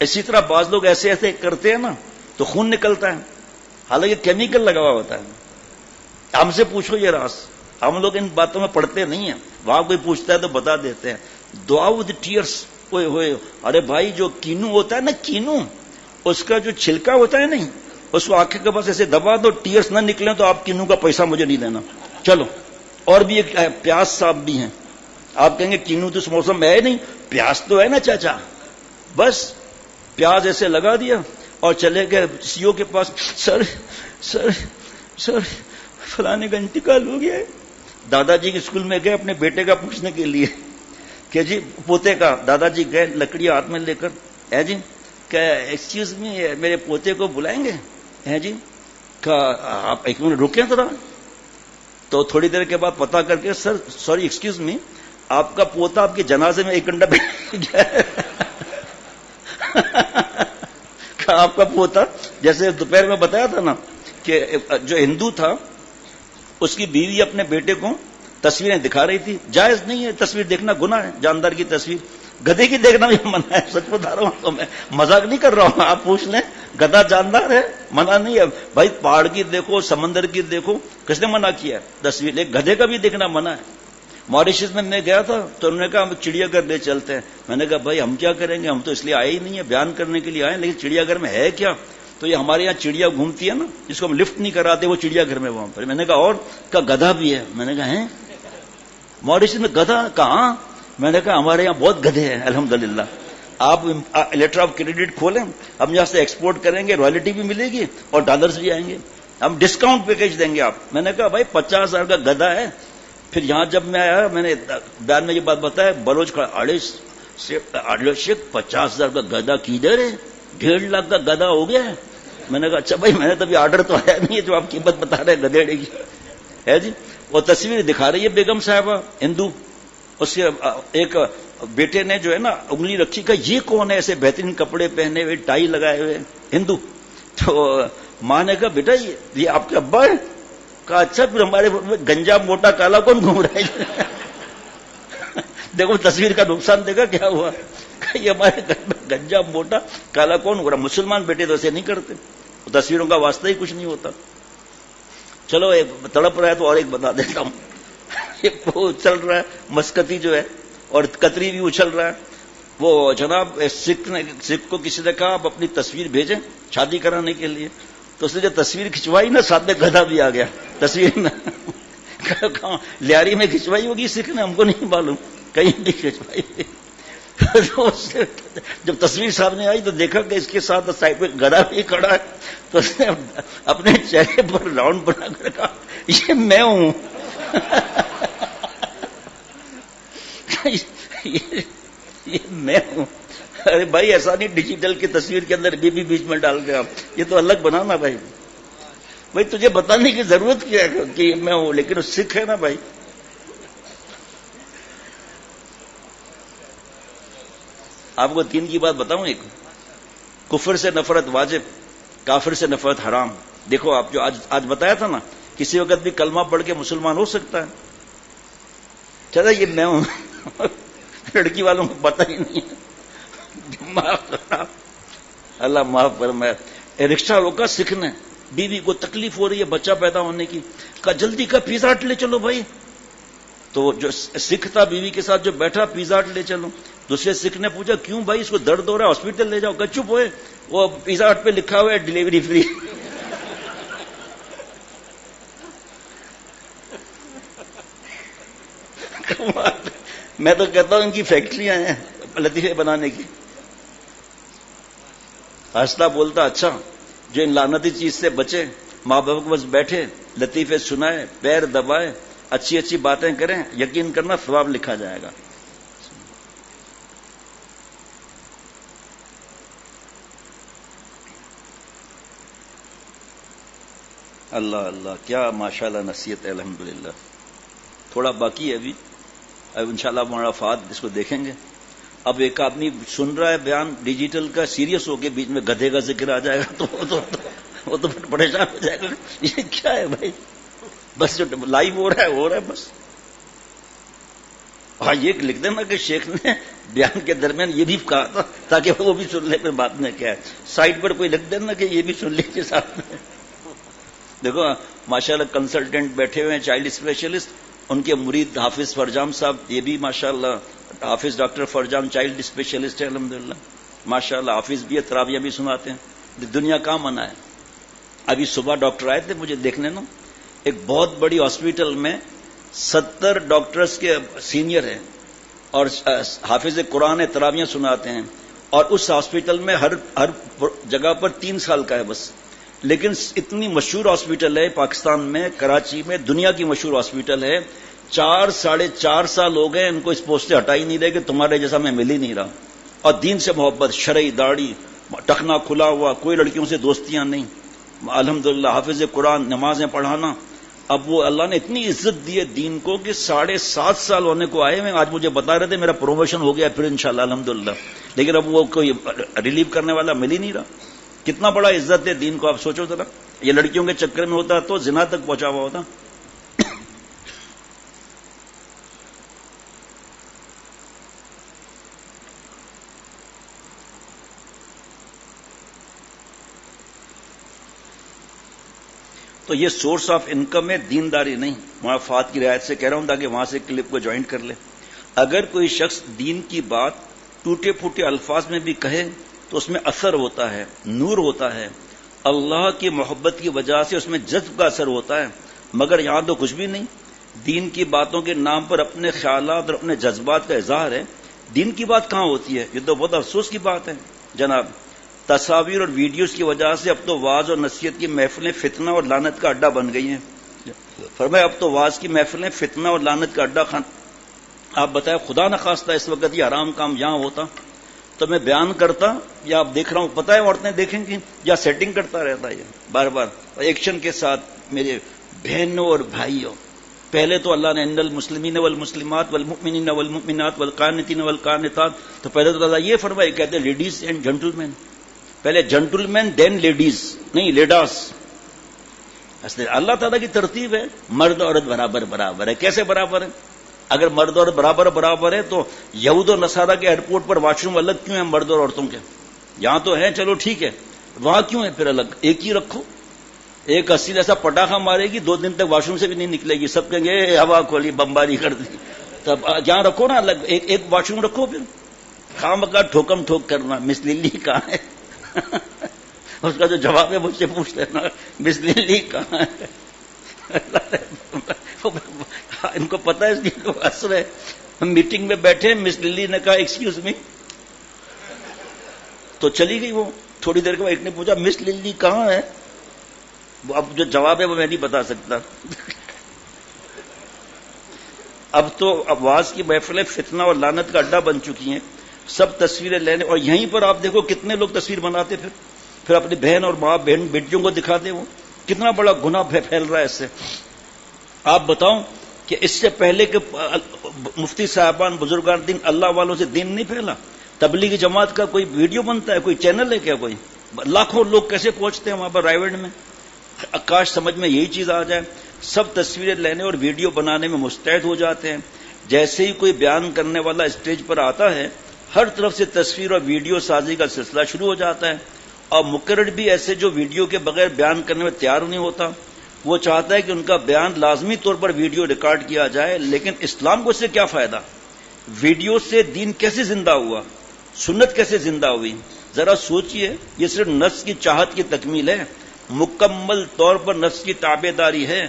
اسی طرح بعض لوگ ایسے ایسے کرتے ہیں نا تو خون نکلتا ہے، حالانکہ کیمیکل لگا ہوا ہوتا ہے. ہم سے پوچھو یہ راز، ہم لوگ ان باتوں میں پڑھتے نہیں ہیں، وہاں کوئی پوچھتا ہے تو بتا دیتے ہیں. دعا ود ٹیئرس، ہوئے ارے بھائی جو کینو ہوتا ہے نا، کینو اس کا جو چھلکا ہوتا ہے نہیں، اس کو آنکھ کے پاس ایسے دبا دو، ٹیئرس نہ نکلیں تو آپ کینو کا پیسہ مجھے نہیں دینا. چلو، اور بھی ایک پیاز صاحب بھی ہیں. آپ کہیں گے کینو تو اس موسم میں ہے نہیں، پیاز تو ہے نا چاچا. بس پیاز ایسے لگا دیا اور چلے گئے سیو کے پاس، سر سر سر فلانے کا انتقال ہو گیا ہے. دادا جی کے اسکول میں گئے اپنے بیٹے کا پوچھنے کے لیے کہ جی پوتے کا. دادا جی گئے لکڑیاں ہاتھ میں لے کر، ہے جی کہ ایکسکیوز می میرے پوتے کو بلائیں گے، ہے جی کہ آپ ایک منٹ رکیں ذرا. تو تھوڑی دیر کے بعد پتا کر کے، سر سوری ایکسکیوز می، آپ کا پوتا آپ کے جنازے میں 1 گھنٹہ گیا ہے. آپ کا پوتا، جیسے دوپہر میں بتایا تھا نا کہ جو ہندو تھا اس کی بیوی اپنے بیٹے کو تصویریں دکھا رہی تھی. جائز نہیں ہے تصویر دیکھنا، گناہ ہے. جاندار کی تصویر، گدھے کی دیکھنا بھی منع ہے. سچ بتا رہا ہوں تو میں مذاق نہیں کر رہا ہوں، آپ پوچھ لیں. گدھا جاندار ہے، منع نہیں ہے بھائی. پہاڑ کی دیکھو، سمندر کی دیکھو، کس نے منع کیا ہے تصویر؟ ایک گدھے کا بھی دیکھنا منع ہے. ماریشس میں گیا تھا تو انہوں نے کہا ہم چڑیا گھر لے چلتے ہیں. میں نے کہا بھائی ہم کیا کریں گے، ہم تو اس لیے آئے ہی نہیں ہیں، بیان کرنے کے لیے آئے ہیں، لیکن چڑیا گھر میں ہے کیا؟ تو یہ ہمارے یہاں چڑیا گھومتی ہے نا، جس کو ہم لفٹ نہیں کراتے، وہ چڑیا گھر میں وہاں پر. میں نے کہا اور کا گدھا بھی ہے. میں نے کہا ہیں ماریشس میں گدھا کہاں؟ میں نے کہا ہمارے یہاں بہت گدھے ہیں الحمدللہ. آپ لیٹر آف کریڈٹ کھولیں، ہم یہاں سے ایکسپورٹ کریں گے، رائلٹی بھی ملے گی اور ڈالرز بھی آئیں گے، ہم ڈسکاؤنٹ پیکج دیں گے آپ. میں نے کہا بھائی 50,000 کا گدھا ہے. پھر یہاں جب میں آیا میں نے بیان میں یہ بات بتایا، بلوچ کا 50,000 کا گدھا کدھر ہے؟ 1.5 لاکھ کا گدھا ہو گیا ہے. میں نے کہا اچھا بھائی میں نے تو آرڈر تو آیا نہیں ہے جو آپ قیمت بتا رہے ہیں گدھیڑے کی، ہے جی. وہ تصویر دکھا رہی ہے بیگم صاحبہ ہندو، اس کے ایک بیٹے نے جو ہے نا انگلی رکھی، کہ یہ کون ہے ایسے بہترین کپڑے پہنے ہوئے، ٹائی لگائے ہوئے ہندو؟ تو ماں نے کہا بیٹا یہ آپ کے ابا ہے؟ کہا اچھا پھر ہمارے گنجا موٹا کالا کون گھوم رہا ہے؟ دیکھو تصویر کا نقصان دیکھا کیا ہوا. کہ یہ ہمارے گھر میں گنجا موٹا کالا کون ہو رہا؟ مسلمان بیٹے تو ایسے نہیں کرتے، تصویروں کا واسطہ ہی کچھ نہیں ہوتا. چلو ایک تڑپ رہا ہے تو اور ایک بتا دیتا ہوں. ایک وہ چل رہا ہے مسکتی جو ہے، اور کتری بھی اچھل رہا ہے. وہ جناب سکھ کو کسی نے کہا آپ اپنی تصویر بھیجیں شادی کرانے کے لیے. تو اس نے جو تصویر کھنچوائی نا، ساتھ میں گدھا بھی آ گیا تصویر میں. کہاں لیاری میں کھنچوائی ہوگی سکھ نے، ہم کو نہیں معلوم، کہیں بھی کھنچوائی. جب تصویر سامنے آئی تو دیکھا کہ اس کے ساتھ سائڈ پہ گدھا بھی کھڑا ہے. تو اس نے اپنے چہرے پر راؤنڈ بنا کر کہا یہ میں ہوں. یہ میں ہوں. ارے بھائی ایسا نہیں ڈیجیٹل کی تصویر کے اندر بی بیچ میں ڈال کے آپ، یہ تو الگ بنانا بھائی. بھائی تجھے بتانے کی ضرورت کیا ہے کہ میں ہوں، لیکن سکھ ہے نا بھائی. آپ کو 3 کی بات بتاؤں. ایک، کفر سے نفرت واجب، کافر سے نفرت حرام. دیکھو آپ جو آج بتایا تھا نا، کسی وقت بھی کلمہ پڑھ کے مسلمان ہو سکتا ہے. چلا یہ میں ہوں. لڑکی والوں کو پتہ ہی نہیں ہے. اللہ معاف فرمائے. رکشہ روکا سکھ نے، بیوی کو تکلیف ہو رہی ہے بچہ پیدا ہونے کی، کہا جلدی کا پیزا ہٹ لے چلو بھائی. تو جو سکھ تھا بیوی کے ساتھ جو بیٹھا، پیزا ہٹ لے چلو. دوسرے سکھ نے پوچھا کیوں بھائی، اس کو درد ہو رہا ہے ہاسپٹل لے جاؤ. کہ چپ ہوئے، وہ پیزا ہٹ پہ لکھا ہوا ہے ڈیلیوری فری. میں تو کہتا ہوں ان کی فیکٹریاں ہیں لطیفے بنانے کی. ہنستا بولتا اچھا، جو ان لعنتی چیز سے بچے، ماں باپ کے پاس بیٹھے، لطیفے سنائے، پیر دبائے، اچھی اچھی باتیں کریں، یقین کرنا ثواب لکھا جائے گا. اللہ اللہ، کیا ماشاءاللہ نصیحت ہے، الحمدللہ. تھوڑا باقی ہے ابھی، اب انشاءاللہ ہمارا فات اس کو دیکھیں گے. اب ایک آدمی سن رہا ہے بیان ڈیجیٹل کا، سیریس ہو کے بیچ میں گدھے کا ذکر آ جائے گا تو وہ تو پھر پریشان ہو جائے گا. یہ کیا ہے بھائی؟ بس جو لائیو ہو رہا ہے بس. ہاں یہ لکھ دینا کہ شیخ نے بیان کے درمیان یہ بھی کہا تھا تاکہ وہ بھی سن لے. پھر بات میں کیا ہے، سائٹ پر کوئی لکھ دینا کہ یہ بھی سن لیجیے ساتھ میں. دیکھو ماشاءاللہ کنسلٹنٹ بیٹھے ہوئے ہیں، چائلڈ اسپیشلسٹ، ان کے مرید حافظ فرجام صاحب، یہ بھی ماشاءاللہ حافظ ڈاکٹر فرجام چائلڈ اسپیشلسٹ ہے الحمدللہ. ماشاءاللہ حافظ بھی ہے، تراویح بھی سناتے ہیں. دنیا کہاں منع ہے. ابھی صبح ڈاکٹر آئے تھے مجھے دیکھنے نا، ایک بہت بڑی ہاسپٹل میں 70 ڈاکٹرز کے سینئر ہیں اور حافظ قرآن تراویح سناتے ہیں، اور اس ہاسپٹل میں ہر جگہ پر 3 سال کا ہے بس. لیکن اتنی مشہور ہاسپٹل ہے پاکستان میں، کراچی میں، دنیا کی مشہور ہاسپٹل ہے. 4-4.5 سال ہو گئے ان کو اس پوسٹ سے ہٹا ہی نہیں رہے کہ تمہارے جیسا میں مل ہی نہیں رہا. اور دین سے محبت، شرعی داڑھی، ٹخنا کھلا ہوا، کوئی لڑکیوں سے دوستیاں نہیں. الحمدللہ حافظ قرآن، نمازیں پڑھانا. اب وہ اللہ نے اتنی عزت دی ہے دین کو کہ 7.5 سال ہونے کو آئے ہیں. آج مجھے بتا رہے تھے میرا پروموشن ہو گیا پھر انشاءاللہ الحمدللہ. لیکن اب وہ کوئی ریلیو کرنے والا مل ہی نہیں رہا. کتنا بڑا عزت ہے دین کو. آپ سوچو ذرا، یہ لڑکیوں کے چکر میں ہوتا تو زنا تک پہنچا ہوا ہوتا. تو یہ سورس آف انکم ہے، دینداری نہیں. مفاد کی رعایت سے کہہ رہا ہوں تاکہ وہاں سے کلپ کو جوائنٹ کر لے. اگر کوئی شخص دین کی بات ٹوٹے پھوٹے الفاظ میں بھی کہے تو اس میں اثر ہوتا ہے، نور ہوتا ہے. اللہ کی محبت کی وجہ سے اس میں جذب کا اثر ہوتا ہے. مگر یہاں تو کچھ بھی نہیں. دین کی باتوں کے نام پر اپنے خیالات اور اپنے جذبات کا اظہار ہے. دین کی بات کہاں ہوتی ہے؟ یہ تو بہت افسوس کی بات ہے جناب. تصاویر اور ویڈیوز کی وجہ سے اب تو واعظ اور نصیحت کی محفلیں فتنہ اور لعنت کا اڈا بن گئی ہیں. فرمایا اب تو واعظ کی محفلیں فتنہ اور لعنت کا اڈا. آپ بتائیں خدا نہ خواستہ اس وقت یہ حرام کام یہاں ہوتا تو میں بیان کرتا، یا آپ دیکھ رہا ہوں پتہ ہے عورتیں دیکھیں گی، یا سیٹنگ کرتا رہتا ہے بار بار ایکشن کے ساتھ. میرے بہنوں اور بھائیوں، پہلے تو اللہ نے ان المسلمین والمسلمات والمؤمنین والمؤمنات والقانتین والقانتات، تو پہلے تو اللہ یہ فرمائے، کہتے لیڈیز اینڈ جنٹل مین. پہلے جنٹل مین دین لیڈیز، نہیں لیڈاس. اللہ تعالیٰ کی ترتیب ہے. مرد عورت برابر برابر ہے. کیسے برابر ہے؟ اگر مرد اور برابر ہے تو یہود و نصارہ کے ایئرپورٹ پر واش روم الگ کیوں ہیں مرد اور عورتوں کے؟ یہاں تو ہیں چلو ٹھیک ہے، وہاں کیوں ہے پھر الگ؟ ایک ہی رکھو. ایک حسین ایسا پٹاخہ مارے گی 2 دن تک واش روم سے بھی نہیں نکلے گی. سب کہیں گے ہوا کھولی، بمباری کر دی. تب یہاں رکھو نا الگ، ایک واش روم رکھو. پھر خام کا ٹھوکم ٹھوک کرنا. مس للی کہاں ہے؟ اس کا جو جواب ہے مجھ سے پوچھ لینا، مس للی کہاں ہے؟ ان کو پتا ہے اس کی اثر ہے. ہم میٹنگ میں بیٹھے، مس للی نے کہا ایکسکیوز می، تو چلی گئی. وہ تھوڑی دیر کے بعد ایک نے پوچھا مس للی کہاں ہے؟ اب جو جواب ہے وہ میں نہیں بتا سکتا. اب تو واعظ کی محفلیں فتنہ اور لعنت کا اڈا بن چکی ہیں. سب تصویریں لینے، اور یہیں پر آپ دیکھو کتنے لوگ تصویر بناتے، پھر اپنی بہن اور ماں بہن بیٹیوں کو دکھاتے. وہ کتنا بڑا گناہ پھیل رہا ہے اس سے. آپ بتاؤں کہ اس سے پہلے کہ مفتی صاحبان بزرگان دین اللہ والوں سے دین نہیں پھیلا؟ تبلیغی جماعت کا کوئی ویڈیو بنتا ہے، کوئی چینل ہے کیا؟ کوئی لاکھوں لوگ کیسے پہنچتے ہیں وہاں پر رائیوڈ میں؟ کاش سمجھ میں یہی چیز آ جائے. سب تصویریں لینے اور ویڈیو بنانے میں مستعد ہو جاتے ہیں. جیسے ہی کوئی بیان کرنے والا اسٹیج پر آتا ہے، ہر طرف سے تصویر اور ویڈیو سازی کا سلسلہ شروع ہو جاتا ہے. اور مقرر بھی ایسے جو ویڈیو کے بغیر بیان کرنے میں تیار نہیں ہوتا. وہ چاہتا ہے کہ ان کا بیان لازمی طور پر ویڈیو ریکارڈ کیا جائے. لیکن اسلام کو اس سے کیا فائدہ؟ ویڈیو سے دین کیسے زندہ ہوا؟ سنت کیسے زندہ ہوئی؟ ذرا سوچئے. یہ صرف نفس کی چاہت کی تکمیل ہے، مکمل طور پر نفس کی تابع داری ہے.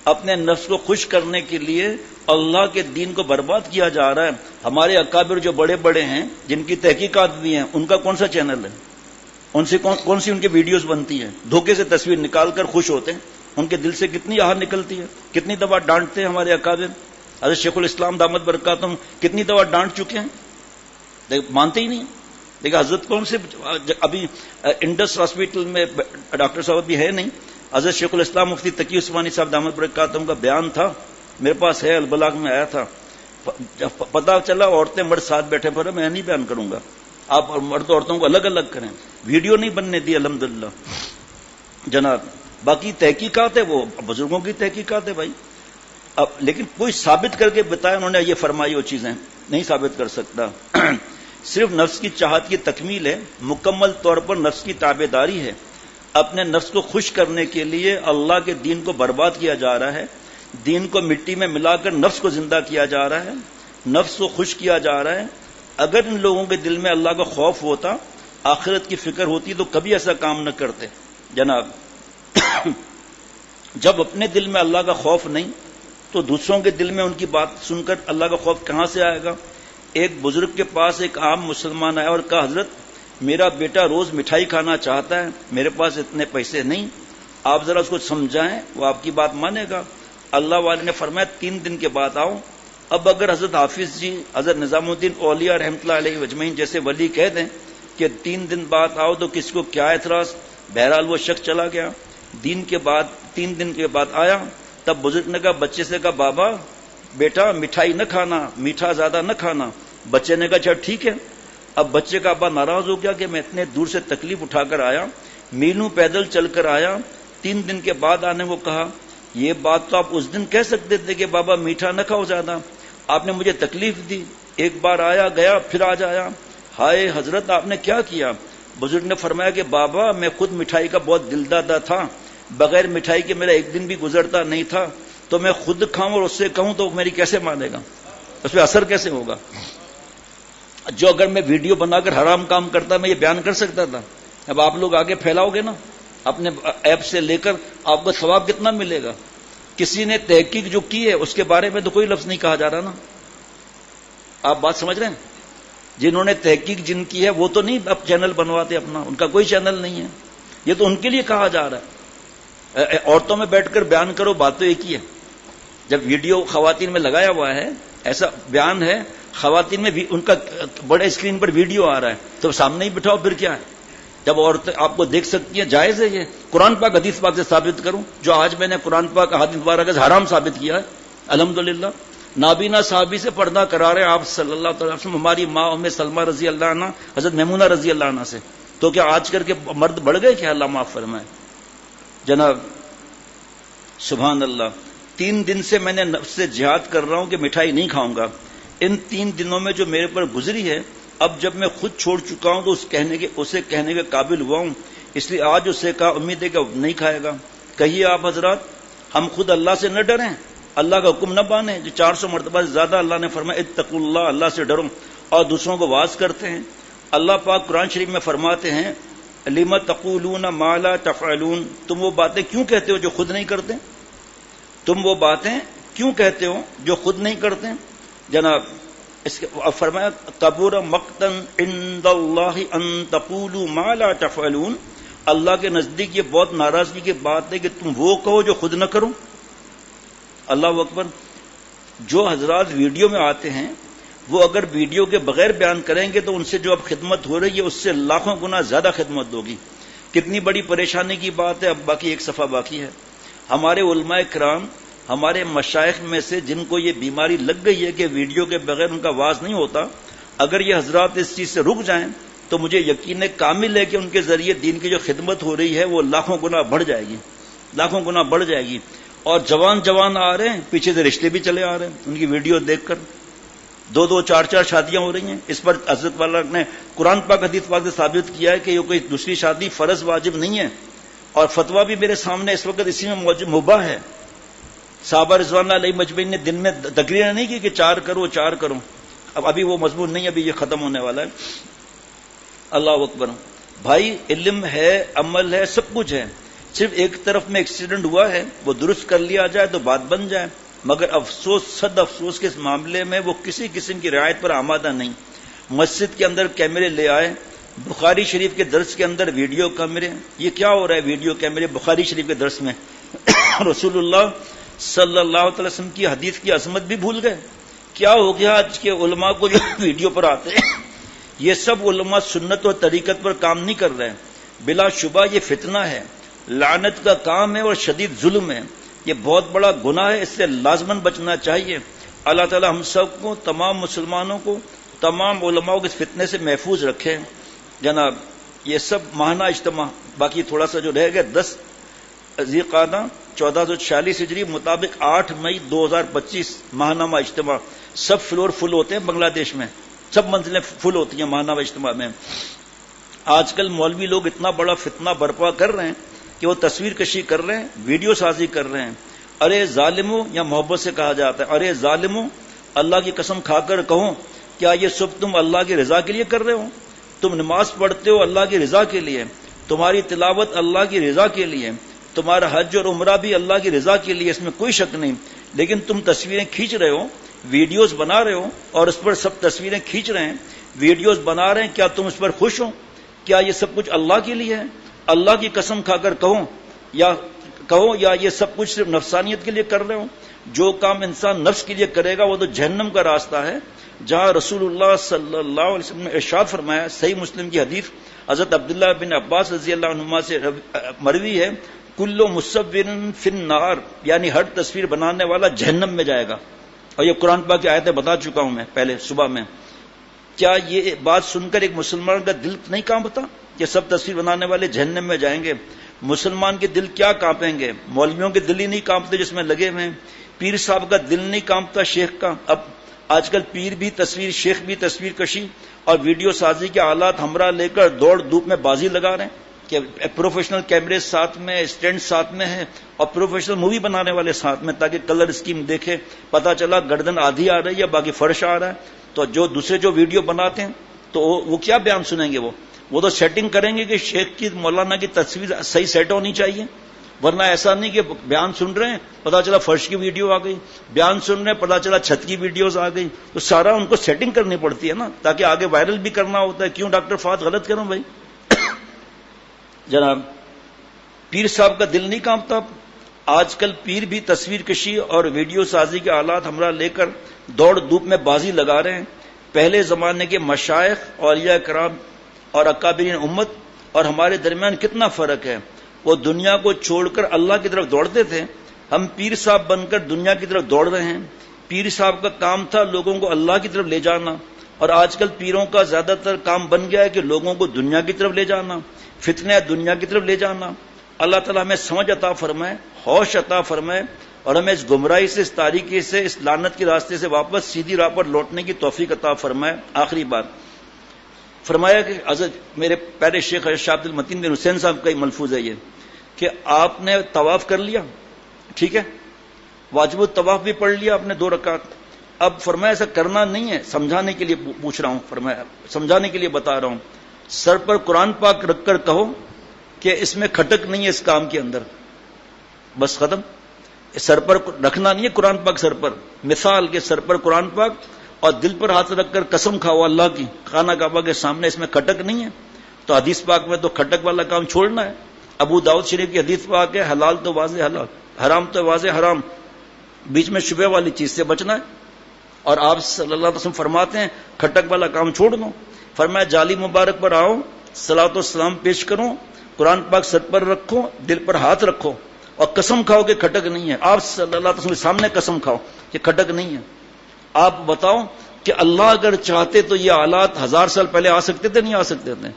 اپنے نفس کو خوش کرنے کے لیے اللہ کے دین کو برباد کیا جا رہا ہے. ہمارے اکابر جو بڑے بڑے ہیں، جن کی تحقیقات بھی ہیں، ان کا کون سا چینل ہے؟ ان سے کون سی ان کی ویڈیوز بنتی ہیں؟ دھوکے سے تصویر نکال کر خوش ہوتے ہیں. ان کے دل سے کتنی آہٹ نکلتی ہے. کتنی دفعہ ڈانٹتے ہیں ہمارے اکابر. حضرت شیخ الاسلام دامت برکاتہم کتنی دفعہ ڈانٹ چکے ہیں، مانتے ہی نہیں. لیکن حضرت کون سے ابھی انڈس ہاسپٹل میں ڈاکٹر صاحب بھی ہے نہیں، حضرت شیخ الاسلام مفتی تقی عثمانی صاحب دامت برکاتہم کا بیان تھا، میرے پاس ہے، البلاغ میں آیا تھا. پتا چلا عورتیں مرد ساتھ بیٹھے پر میں نہیں بیان کروں گا، آپ مرد عورتوں کو الگ الگ کریں. ویڈیو نہیں بننے دی الحمدللہ جناب. باقی تحقیقات ہے وہ بزرگوں کی تحقیقات ہے بھائی. اب لیکن کوئی ثابت کر کے بتایا انہوں نے یہ فرمائی وہ چیزیں نہیں ثابت کر سکتا. صرف نفس کی چاہت کی تکمیل ہے، مکمل طور پر نفس کی تابع داری ہے. اپنے نفس کو خوش کرنے کے لیے اللہ کے دین کو برباد کیا جا رہا ہے، دین کو مٹی میں ملا کر نفس کو زندہ کیا جا رہا ہے، نفس کو خوش کیا جا رہا ہے. اگر ان لوگوں کے دل میں اللہ کا خوف ہوتا، آخرت کی فکر ہوتی تو کبھی ایسا کام نہ کرتے جناب. جب اپنے دل میں اللہ کا خوف نہیں تو دوسروں کے دل میں ان کی بات سن کر اللہ کا خوف کہاں سے آئے گا؟ ایک بزرگ کے پاس ایک عام مسلمان آیا اور کہا حضرت میرا بیٹا روز مٹھائی کھانا چاہتا ہے، میرے پاس اتنے پیسے نہیں، آپ ذرا اس کو سمجھائیں، وہ آپ کی بات مانے گا. اللہ والے نے فرمایا 3 دن کے بعد آؤ. اب اگر حضرت حافظ جی، حضرت نظام الدین اولیاء رحمۃ اللہ علیہ اجمعین جیسے ولی کہہ دیں کہ 3 دن بعد آؤ تو کس کو کیا اعتراض. بہرحال وہ شخص چلا گیا. 3 دن کے بعد آیا. تب بزرگ نے کہا، بچے سے کہا بابا بیٹا مٹھائی نہ کھانا، میٹھا زیادہ نہ کھانا. بچے نے کہا اچھا ٹھیک ہے. اب بچے کا ابا ناراض ہو گیا کہ میں اتنے دور سے تکلیف اٹھا کر آیا، میلوں پیدل چل کر آیا، 3 دن کے بعد آنے کو کہا. یہ بات تو آپ اس دن کہہ سکتے تھے کہ بابا میٹھا نہ کھاؤ زیادہ، آپ نے مجھے تکلیف دی. ایک بار آیا گیا پھر آج آیا. ہائے حضرت آپ نے کیا کیا؟ بزرگ نے فرمایا کہ بابا میں خود مٹھائی کا بہت دل دادا تھا، بغیر مٹھائی کے میرا ایک دن بھی گزرتا نہیں تھا، تو میں خود کھاؤں اور اس سے کہوں تو میری کیسے مانے گا، اس پہ اثر کیسے ہوگا؟ جو اگر میں ویڈیو بنا کر حرام کام کرتا میں یہ بیان کر سکتا تھا. اب آپ لوگ آگے پھیلاؤ گے نا اپنے ایپ سے لے کر، آپ کو ثواب کتنا ملے گا؟ کسی نے تحقیق جو کی ہے اس کے بارے میں تو کوئی لفظ نہیں کہا جا رہا نا. آپ بات سمجھ رہے ہیں؟ جنہوں نے تحقیق جن کی ہے وہ تو نہیں اب چینل بنواتے اپنا، ان کا کوئی چینل نہیں ہے. یہ تو ان کے لیے کہا جا رہا ہے. عورتوں میں بیٹھ کر بیان کرو، بات تو ایک ہی ہے. جب ویڈیو خواتین میں لگایا ہوا ہے، ایسا بیان ہے، خواتین میں بھی ان کا بڑے اسکرین پر ویڈیو آ رہا ہے تو سامنے ہی بٹھاؤ، پھر کیا ہے؟ جب عورتیں آپ کو دیکھ سکتی ہیں جائز ہے. یہ قرآن پاک حدیث پاک سے ثابت کروں، جو آج میں نے قرآن پاک حدیث مبارکہ سے حرام ثابت کیا ہے الحمدللہ. نابینا صحابی سے پردہ کرا رہے آپ صلی اللہ تعالی وسلم، ہماری ماں ام سلمہ رضی اللہ عنہ، حضرت میمونہ رضی اللہ عنہ سے. تو کیا آج کر کے مرد بڑھ گئے کیا؟ اللہ معاف فرمائے جناب. سبحان اللہ. 3 دن سے میں نے نفس سے جہاد کر رہا ہوں کہ مٹھائی نہیں کھاؤں گا. ان 3 دنوں میں جو میرے پر گزری ہے، اب جب میں خود چھوڑ چکا ہوں تو اسے کہنے کے قابل ہوا ہوں. اس لیے آج اسے کہا، امید ہے کہ نہیں کھائے گا. کہیے آپ حضرات، ہم خود اللہ سے نہ ڈریں، اللہ کا حکم نہ مانیں جو 400 مرتبہ سے زیادہ اللہ نے فرمایا اتقوا اللہ، اللہ سے ڈرو، اور دوسروں کو واعظ کرتے ہیں. اللہ پاک قرآن شریف میں فرماتے ہیں لم تقولون ما لا تفعلون، تم وہ باتیں کیوں کہتے ہو جو خود نہیں کرتے؟ تم وہ باتیں کیوں کہتے ہو جو خود نہیں کرتے جناب. اس کے فرمایا کبر مقتا عند اللہ ان تقولوا ما لا تفعلون، اللہ کے نزدیک یہ بہت ناراضگی کی بات ہے کہ تم وہ کہو جو خود نہ کرو. اللہ اکبر. جو حضرات ویڈیو میں آتے ہیں وہ اگر ویڈیو کے بغیر بیان کریں گے تو ان سے جو اب خدمت ہو رہی ہے اس سے لاکھوں گنا زیادہ خدمت ہوگی. کتنی بڑی پریشانی کی بات ہے. اب باقی ایک صفحہ باقی ہے. ہمارے علماء کرام، ہمارے مشائخ میں سے جن کو یہ بیماری لگ گئی ہے کہ ویڈیو کے بغیر ان کا واعظ نہیں ہوتا، اگر یہ حضرات اس چیز سے رک جائیں تو مجھے یقین کامل ہے کہ ان کے ذریعے دین کی جو خدمت ہو رہی ہے وہ لاکھوں گنا بڑھ جائے گی، لاکھوں گنا بڑھ جائے گی. اور جوان آ رہے ہیں، پیچھے سے رشتے بھی چلے آ رہے ہیں ان کی ویڈیو دیکھ کر. 2 4 شادیاں ہو رہی ہیں. اس پر حضرت والا نے قرآن پاک حدیث پاک سے ثابت کیا ہے کہ یہ کوئی دوسری شادی فرض واجب نہیں ہے. اور فتویٰ بھی میرے سامنے اس وقت اسی میں مباح ہے. صحابہ رضوان اللہ علیہ مجمعین نے دن میں تقریر نہیں کی کہ 4 کرو 4 کرو. ابھی وہ مضمون نہیں، ابھی یہ ختم ہونے والا ہے. اللہ اکبر. بھائی علم ہے، عمل ہے، سب کچھ ہے. صرف ایک طرف میں ایکسیڈنٹ ہوا ہے، وہ درست کر لیا جائے تو بات بن جائے. مگر افسوس، صد افسوس کے اس معاملے میں وہ کسی قسم کی رعایت پر آمادہ نہیں. مسجد کے اندر کیمرے لے آئے، بخاری شریف کے درس کے اندر ویڈیو کیمرے. یہ کیا ہو رہا ہے ویڈیو کیمرے بخاری شریف کے درس میں؟ رسول اللہ صلی اللہ علیہ وسلم کی حدیث کی عظمت بھی بھول گئے. کیا ہو گیا آج کے علماء کو جو ویڈیو پر آتے ہیں؟ یہ سب علماء سنت اور طریقت پر کام نہیں کر رہے ہیں. بلا شبہ یہ فتنہ ہے. لعنت کا کام ہے اور شدید ظلم ہے، یہ بہت بڑا گناہ ہے، اس سے لازماً بچنا چاہیے۔ اللہ تعالی ہم سب کو، تمام مسلمانوں کو، تمام علماء کو اس فتنے سے محفوظ رکھے۔ جناب یہ سب ماہانہ اجتماع، باقی تھوڑا سا جو رہ گیا 10 ذی قعدہ 1446 ہجری مطابق 8 مئی 2025 ماہنامہ اجتماع، سب فلور فل ہوتے ہیں بنگلہ دیش میں، سب منزلیں فل ہوتی ہیں ماہنامہ اجتماع میں۔ آج کل مولوی لوگ اتنا بڑا فتنہ برپا کر رہے ہیں کہ وہ تصویر کشی کر رہے ہیں، ویڈیو سازی کر رہے ہیں۔ ارے ظالموں، یا محبت سے کہا جاتا ہے، ارے ظالموں، اللہ کی قسم کھا کر کہو، کیا یہ سب تم اللہ کی رضا کے لیے کر رہے ہو؟ تم نماز پڑھتے ہو اللہ کی رضا کے لیے، تمہاری تلاوت اللہ کی رضا کے لیے، تمہارا حج اور عمرہ بھی اللہ کی رضا کے لیے، اس میں کوئی شک نہیں، لیکن تم تصویریں کھینچ رہے ہو، ویڈیوز بنا رہے ہو اور اس پر سب تصویریں کھینچ رہے ہیں، ویڈیوز بنا رہے ہیں، کیا تم اس پر خوش ہو؟ کیا یہ سب کچھ اللہ کے لیے ہے؟ اللہ کی قسم کھا کر کہو یا یہ سب کچھ صرف نفسانیت کے لیے کر رہے ہو؟ جو کام انسان نفس کے لیے کرے گا وہ تو جہنم کا راستہ ہے، جہاں رسول اللہ صلی اللہ علیہ وسلم نے ارشاد فرمایا، صحیح مسلم کی حدیث حضرت عبداللہ بن عباس رضی اللہ عنہما سے مروی ہے، کل مصور فی النار، یعنی ہر تصویر بنانے والا جہنم میں جائے گا۔ اور یہ قرآن پاک کی آیتیں بتا چکا ہوں میں پہلے صبح میں۔ کیا یہ بات سن کر ایک مسلمان کا دل نہیں کانپتا کہ سب تصویر بنانے والے جہنم میں جائیں گے؟ مسلمان کے دل کیا کانپیں گے؟ مولویوں کے دل ہی نہیں کانپتے جس میں لگے ہوئے ہیں، پیر صاحب کا دل نہیں کانپتا، شیخ کا۔ اب آج کل پیر بھی تصویر، شیخ بھی تصویر کشی اور ویڈیو سازی کے آلات ہمراہ لے کر دوڑ دھوپ میں بازی لگا رہے ہیں کہ پروفیشنل کیمرے ساتھ میں، اسٹینڈ ساتھ میں ہے اور پروفیشنل مووی بنانے والے ساتھ میں، تاکہ کلر اسکیم دیکھے، پتا چلا گردن آدھی آ رہی ہے باقی فرش آ رہا ہے۔ تو جو دوسرے جو ویڈیو بناتے ہیں تو وہ کیا بیان سنیں گے؟ وہ تو سیٹنگ کریں گے کہ شیخ کی، مولانا کی تصویر صحیح سیٹ ہونی چاہیے، ورنہ ایسا نہیں کہ بیان سن رہے ہیں پتا چلا فرش کی ویڈیو آ گئی، بیان سن رہے ہیں پتا چلا چھت کی ویڈیوز آ گئی، تو سارا ان کو سیٹنگ کرنی پڑتی ہے نا، تاکہ آگے وائرل بھی کرنا ہوتا ہے۔ کیوں ڈاکٹر فہد غلط کروں بھائی؟ جناب پیر صاحب کا دل نہیں کانپتا؟ آج کل پیر بھی تصویر کشی اور ویڈیو سازی کے آلات ہمراہ لے کر دوڑ دھوپ میں بازی لگا رہے ہیں۔ پہلے زمانے کے مشائخ، اولیاء کرام اور اکابرین امت اور ہمارے درمیان کتنا فرق ہے، وہ دنیا کو چھوڑ کر اللہ کی طرف دوڑتے تھے، ہم پیر صاحب بن کر دنیا کی طرف دوڑ رہے ہیں۔ پیر صاحب کا کام تھا لوگوں کو اللہ کی طرف لے جانا، اور آج کل پیروں کا زیادہ تر کام بن گیا ہے کہ لوگوں کو دنیا کی طرف لے جانا، فتنہ دنیا کی طرف لے جانا۔ اللہ تعالیٰ ہمیں سمجھ عطا فرمائے، ہوش عطا فرمائے، اور ہمیں اس گمراہی سے، اس تاریکی سے، اس لعنت کے راستے سے واپس سیدھی راہ پر لوٹنے کی توفیق عطا فرمائے۔ آخری بات فرمایا کہ حضرت میرے پیارے شیخ شاہ عبد المتین بن حسین صاحب کا ہی ملفوظ ہے یہ، کہ آپ نے طواف کر لیا، ٹھیک ہے، واجب الطواف بھی پڑھ لیا آپ نے 2 رکعت، اب فرمایا ایسا کرنا نہیں ہے، سمجھانے کے لیے پوچھ رہا ہوں، فرمایا سمجھانے کے لیے بتا رہا ہوں، سر پر قرآن پاک رکھ کر کہو کہ اس میں کھٹک نہیں ہے اس کام کے اندر، بس ختم۔ سر پر رکھنا نہیں ہے قرآن پاک سر پر، مثال کے سر پر قرآن پاک اور دل پر ہاتھ رکھ کر قسم کھاؤ اللہ کی خانہ کعبہ کے سامنے، اس میں کھٹک نہیں ہے، تو حدیث پاک میں تو کھٹک والا کام چھوڑنا ہے۔ ابو داؤد شریف کی حدیث پاک ہے، حلال تو واضح حلال، حرام تو واضح حرام، بیچ میں شبہ والی چیز سے بچنا ہے، اور آپ صلی اللہ علیہ وسلم فرماتے ہیں کھٹک والا کام چھوڑ دو۔ فرمایا جالی مبارک پر آؤ، صلاۃ و سلام پیش کرو، قرآن پاک سر پر رکھو، دل پر ہاتھ رکھو اور قسم کھاؤ کہ کھٹک نہیں ہے، آپ صلی اللہ علیہ وسلم کے سامنے قسم کھاؤ کہ کھٹک نہیں ہے۔ آپ بتاؤ کہ اللہ اگر چاہتے تو یہ حالات 1000 سال پہلے آ سکتے تھے؟ نہیں آ سکتے تھے؟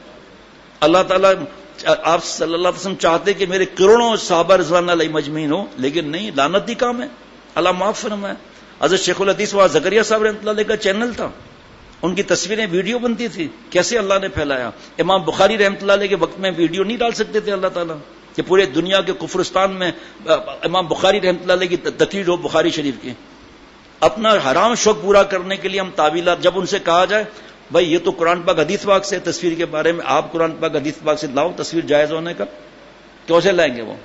اللہ تعالیٰ، آپ صلی اللہ علیہ وسلم چاہتے کہ میرے کروڑوں صحابہ رضوان اللہ مجمعین ہو، لیکن نہیں، لعنتی کام ہے، اللہ معاف فرمائے۔ حضرت شیخ الحدیث وہاں زکریا صاحب رحمۃ اللہ علیہ کا چینل تھا، ان کی تصویریں ویڈیو بنتی تھی، کیسے اللہ نے پھیلایا۔ امام بخاری رحمۃ اللہ علیہ کے وقت میں ویڈیو نہیں ڈال سکتے تھے اللہ تعالیٰ کہ پورے دنیا کے کفرستان میں امام بخاری رحمۃ اللہ علیہ کی تقریر ہو بخاری شریف کی۔ اپنا حرام شوق پورا کرنے کے لیے ہم تعویلات، جب ان سے کہا جائے بھائی یہ تو قرآن پاک حدیث پاک سے تصویر کے بارے میں، آپ قرآن پاک حدیث پاک سے لاؤ تصویر جائز ہونے کا، کیسے لائیں گے وہ؟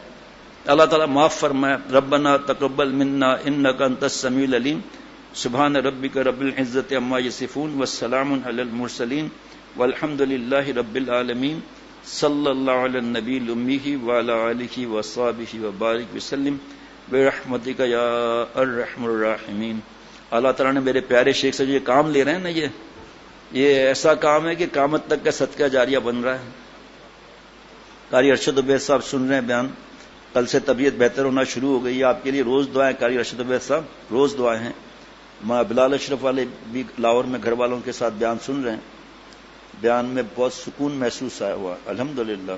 اللہ تعالیٰ معاف فرمائے۔ ربنا تقبل منا انک انت السمیع العلیم، سبحان ربک رب العزت عما یصفون والسلام علی المرسلین والحمد للہ رب العالمین، صلی اللہ علی النبی الامی وعلی آلہ وصحبہ وبارک وسلم برحمتک یا ارحم الراحمین۔ اللہ تعالیٰ نے میرے پیارے شیخ سے جو یہ کام لے رہے ہیں نا، یہ ایسا کام ہے کہ قیامت تک کا صدقہ جاریہ بن رہا ہے۔ قاری ارشد عبید صاحب سن رہے ہیں بیان. کل سے طبیعت بہتر ہونا شروع ہو گئی ہے. آپ کے لیے روز دعائیں. قاری ارشد عبید صاحب روز دعائیں ہیں. ماں بلال اشرف والے بھی لاہور میں گھر والوں کے ساتھ بیان سن رہے ہیں. بیان میں بہت سکون محسوس آیا ہوا الحمدللہ.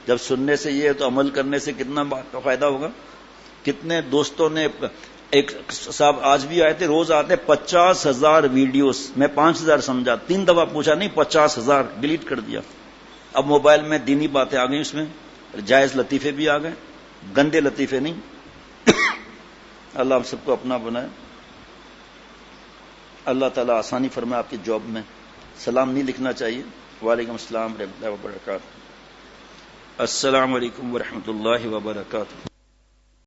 جب سننے سے یہ ہے تو عمل کرنے سے کتنا فائدہ ہوگا. کتنے دوستوں نے, ایک صاحب آج بھی آئے تھے, روز آتے 50,000 ویڈیوز. میں 5,000 سمجھا, 3 دفعہ پوچھا, نہیں 50,000 ڈیلیٹ کر دیا. اب موبائل میں دینی باتیں آ گئی, اس میں جائز لطیفے بھی آ گئے, گندے لطیفے نہیں. اللہ ہم سب کو اپنا بنائے. اللہ تعالیٰ آسانی فرمائے آپ کی جاب میں. سلام نہیں لکھنا چاہیے. وعلیکم السلام ورحمۃ اللہ وبرکاتہ. السلام علیکم ورحمۃ اللہ وبرکاتہ.